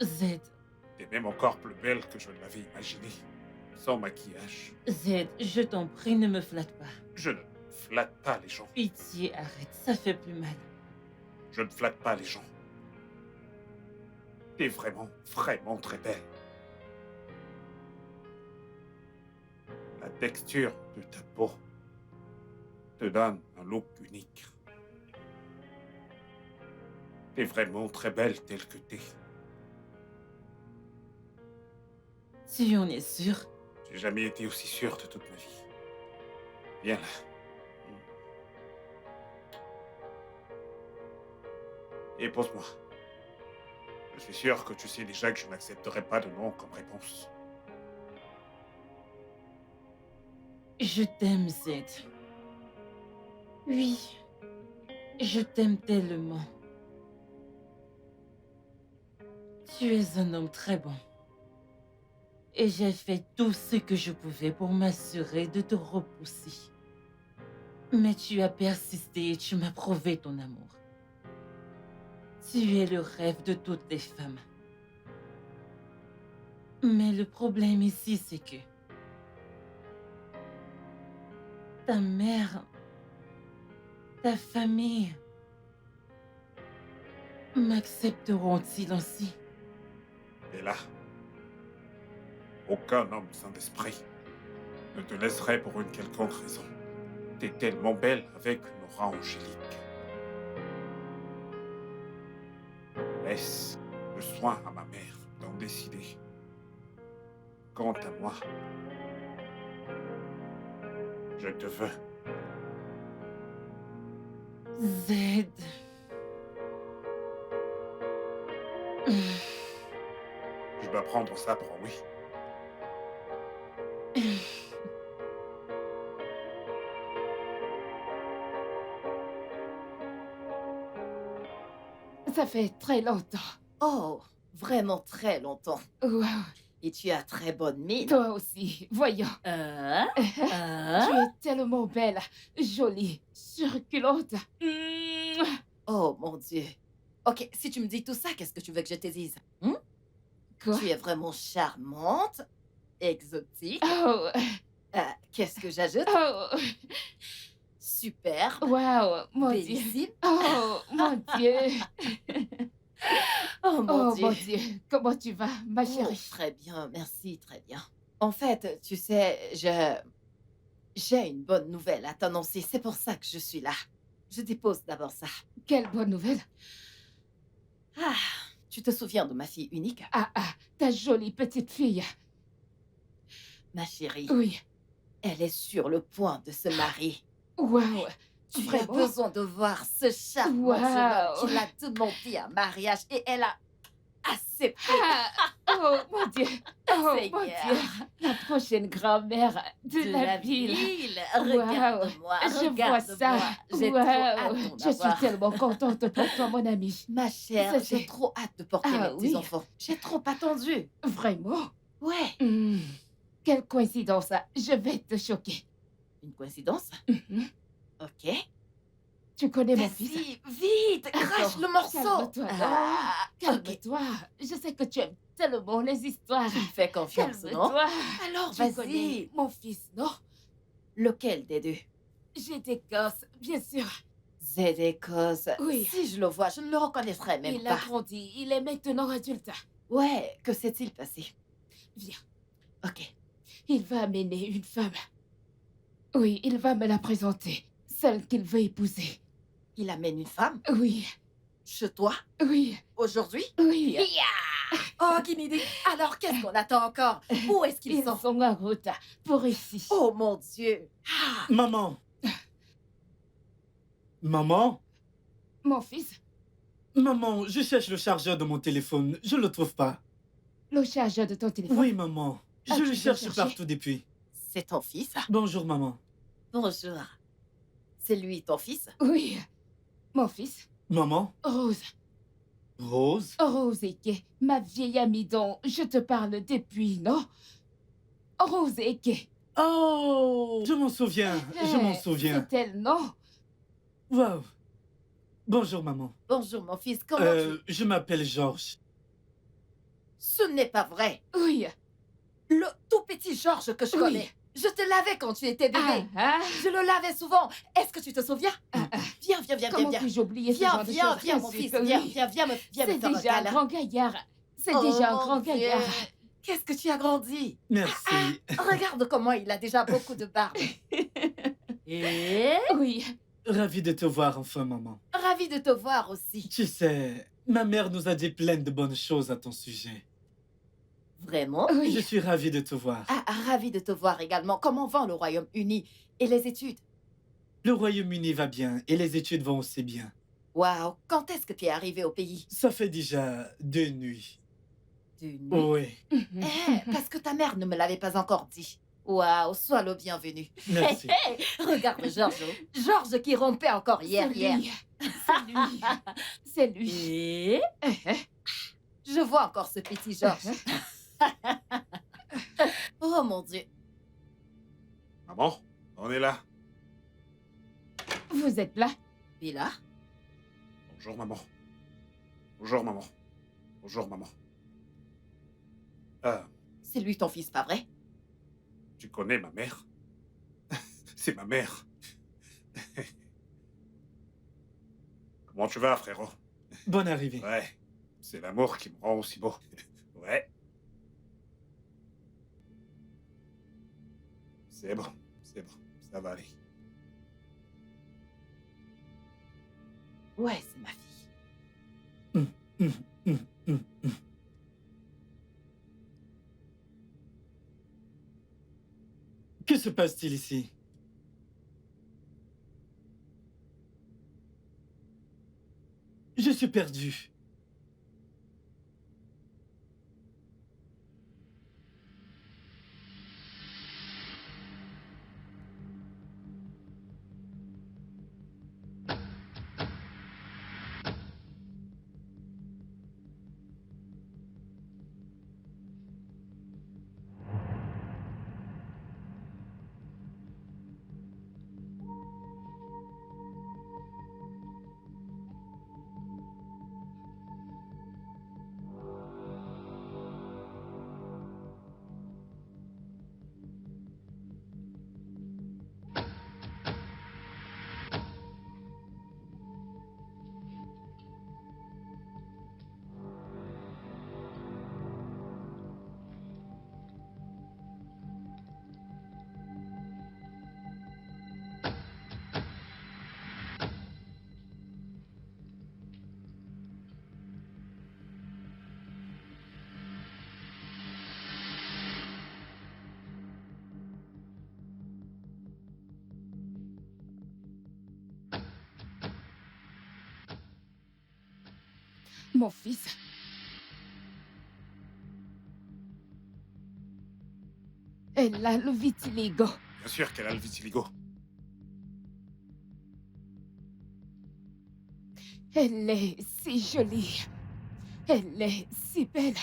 Z, T'es même encore plus belle que je ne l'avais imaginé. Sans maquillage. Z, je t'en prie, ne me flatte pas. Je ne flatte pas les gens. Pitié, arrête, ça fait plus mal. Je ne flatte pas les gens. T'es vraiment, vraiment très belle. La texture de ta peau te donne un look unique. T'es vraiment très belle telle que t'es. Tu en es sûr? J'ai jamais été aussi sûr de toute ma vie. Viens là. Et pose-moi. Je suis sûr que tu sais déjà que je n'accepterai pas de non comme réponse. Je t'aime, Z. Oui, je t'aime tellement. Tu es un homme très bon. Et j'ai fait tout ce que je pouvais pour m'assurer de te repousser. Mais tu as persisté et tu m'as prouvé ton amour. Tu es le rêve de toutes les femmes. Mais le problème ici, c'est que ta mère, ta famille, m'accepteront-ils aussi? Et là, aucun homme sans esprit ne te laisserait pour une quelconque raison. T'es tellement belle avec une aura angélique. Laisse le soin à ma mère d'en décider. Quant à moi, je te veux. Z. Je dois prendre ça pour un oui. Ça fait très longtemps. Oh, vraiment très longtemps. Wow. Et tu as très bonne mine. Toi aussi, voyons. Tu es tellement belle, jolie, succulente. Oh mon Dieu. Ok, si tu me dis tout ça, qu'est-ce que tu veux que je te dise? Quoi? Tu es vraiment charmante, exotique. Oh, Qu'est-ce que j'ajoute? oh, Superbe, wow, mon Dieu. bellissime. Oh, mon Dieu. Oh mon Oh, Dieu. mon Dieu. Comment tu vas, ma Oh, chérie? très bien, merci, très bien. En fait, tu sais, j'ai une bonne nouvelle à t'annoncer. C'est pour ça que je suis là. Je dépose d'abord ça. Quelle bonne nouvelle. Ah, tu te souviens de ma fille unique? Ah, ta jolie petite fille. Ma chérie, Oui. elle est sur le point de se marier. Wow. Tu as Vraiment? besoin de voir ce charmant jeune homme qui l'a demandé en mariage et elle a accepté. Oh, mon Dieu. Oh, Seigneur. mon Dieu. La prochaine grand-mère de la ville. Regarde-moi, Je vois ça. regarde-moi. J'ai trop hâte d'en Je suis avoir. tellement contente pour toi, mon amie. Ma chère, Ça, c'est- j'ai trop hâte de porter Ah, mes oui. petits-enfants. J'ai trop attendu. Vraiment? Ouais. Quelle coïncidence. Je vais te choquer. Une coïncidence? Mhm. Ok. Tu connais mon Vas-y, fils? vite, crache Attends, le morceau. calme-toi, Ah, ok. Calme-toi. Je sais que tu aimes tellement les histoires. Tu me fais confiance, non? Calme-toi. Alors, Tu connais vas-y. mon fils, non? Lequel des deux? J'ai des gosses, bien sûr. Zedekos. Oui. Si je le vois, je ne le reconnaîtrais même Il a pas. grandi. Il est maintenant adulte. Ouais, que s'est-il passé? Viens. Ok. Il va amener une femme. Oui, il va me la présenter. Celle qu'il veut épouser. Il amène une femme Oui, chez toi oui, aujourd'hui? oui. Oh, Guinidé. Alors, qu'est-ce qu'on attend encore? Où est-ce qu'ils Ils sont? sont en route pour ici. Oh mon Dieu. Ah, Maman. Maman. Mon fils, Maman, je cherche le chargeur de mon téléphone. Je ne le trouve pas. le chargeur de ton téléphone. Oui, maman. Ah, Je tu le veux cherche chercher? partout depuis. c'est ton fils? Bonjour, maman. Bonjour. C'est lui, ton fils? Oui, mon fils. Maman. Rose. Rose. Rose Eke, ma vieille amie dont je te parle depuis, non? Rose Eke. Oh, je m'en souviens, je m'en souviens. C'est elle, non? Wow. Bonjour, maman. Bonjour, mon fils. Comment Je m'appelle Georges. Ce n'est pas vrai. Oui. Le tout petit Georges que je connais. Je te lavais quand tu étais bébé. Je le lavais souvent. Est-ce que tu te souviens? Viens, viens, viens, Comment viens. puis-je oublier ce Viens, genre de viens, choses? viens, Bien mon sûr fils. que Viens, oui. viens, viens me C'est faire un déjà un câlin. grand gaillard. C'est Oh, déjà un mon grand Dieu. gaillard. Qu'est-ce que tu as grandi? Merci. Regarde comment il a déjà beaucoup de barbe. Et Oui. Ravi de te voir enfin, maman. ravi de te voir aussi. Tu sais, ma mère nous a dit plein de bonnes choses à ton sujet. Vraiment? Oui. Je suis ravi de te voir. Ah, ravi de te voir également. Comment va le Royaume-Uni et les études? Le Royaume-Uni va bien et les études vont aussi bien. Waouh, quand est-ce que tu es arrivé au pays? Ça fait déjà 2 nuits. D'une Oui, parce que ta mère ne me l'avait pas encore dit. Waouh, sois le bienvenu. merci. Regarde Georges. Georges qui rompait encore hier. C'est lui. C'est lui. Et je vois encore ce petit Georges. Oh mon Dieu. Maman, on est là. Vous êtes là? Bila, Bonjour, maman. Bonjour, maman. Bonjour, maman. c'est lui ton fils, pas vrai? Tu connais ma mère? C'est ma mère. Comment tu vas, frérot? Bonne arrivée. Ouais, c'est l'amour qui me rend aussi beau. Ouais. C'est bon, ça va aller. Ouais, c'est ma fille. Que se passe-t-il ici? Je suis perdu. Mon fils. Elle a le vitiligo. Bien sûr qu'elle a le vitiligo. Elle est si jolie. Elle est si belle.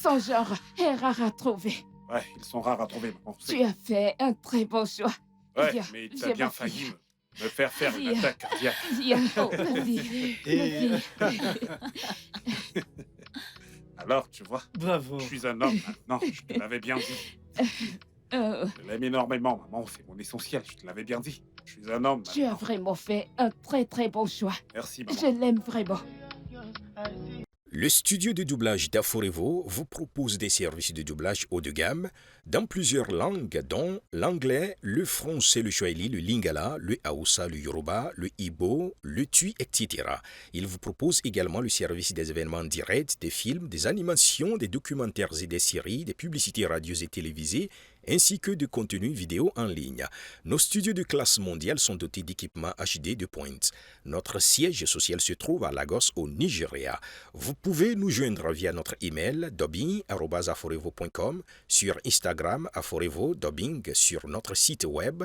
Son genre est rare à trouver. Ouais, ils sont rares à trouver, maman. Tu as fait un très beau choix. Ouais, Viens, mais j'ai t'as bien ma fille. failli me faire faire une Viens. attaque cardiaque. Viens, vas-y. Et- Ma fille. Alors, tu vois, Bravo. je suis un homme maintenant, je te l'avais bien dit. Je l'aime énormément, maman, c'est mon essentiel, je te l'avais bien dit. Je suis un homme Tu as maintenant. vraiment fait un très très bon choix. Merci, maman. Je l'aime vraiment. Le studio de doublage d'Aforevo vous propose des services de doublage haut de gamme dans plusieurs langues, dont l'anglais, le français, le swahili, le lingala, le haoussa, le yoruba, le ibo, le tui, etc. Il vous propose également le service des événements directs, des films, des animations, des documentaires et des séries, des publicités radios et télévisées, ainsi que de contenus vidéo en ligne. Nos studios de classe mondiale sont dotés d'équipements HD de pointe. Notre siège social se trouve à Lagos, au Nigeria. Vous pouvez nous joindre via notre email dubbing@aforevo.com, sur Instagram Aforevo Dubbing, sur notre site web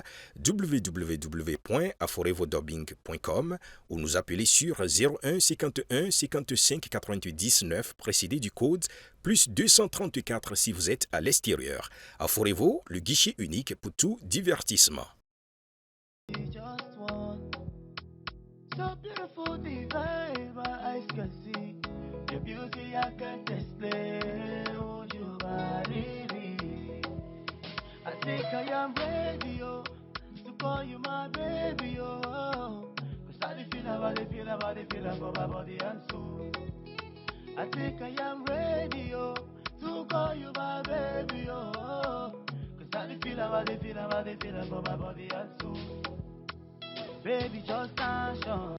www.aforevodubbing.com ou nous appeler sur 01 51 55 88 19 précédé du code plus 234 si vous êtes à l'extérieur. Aforevo Info, le guichet unique pour tout divertissement. So beautiful, divine, my eyes can see. Your beauty I can't explain. Oh, you are really. I think I am ready, oh, to call you my baby, oh. Cause I feel about it, feel about it, feel about my body and soul. I think I am ready, oh, to call you my baby, oh. Cause I feel about it, feel about it, feel about my body and soul. Baby, just action.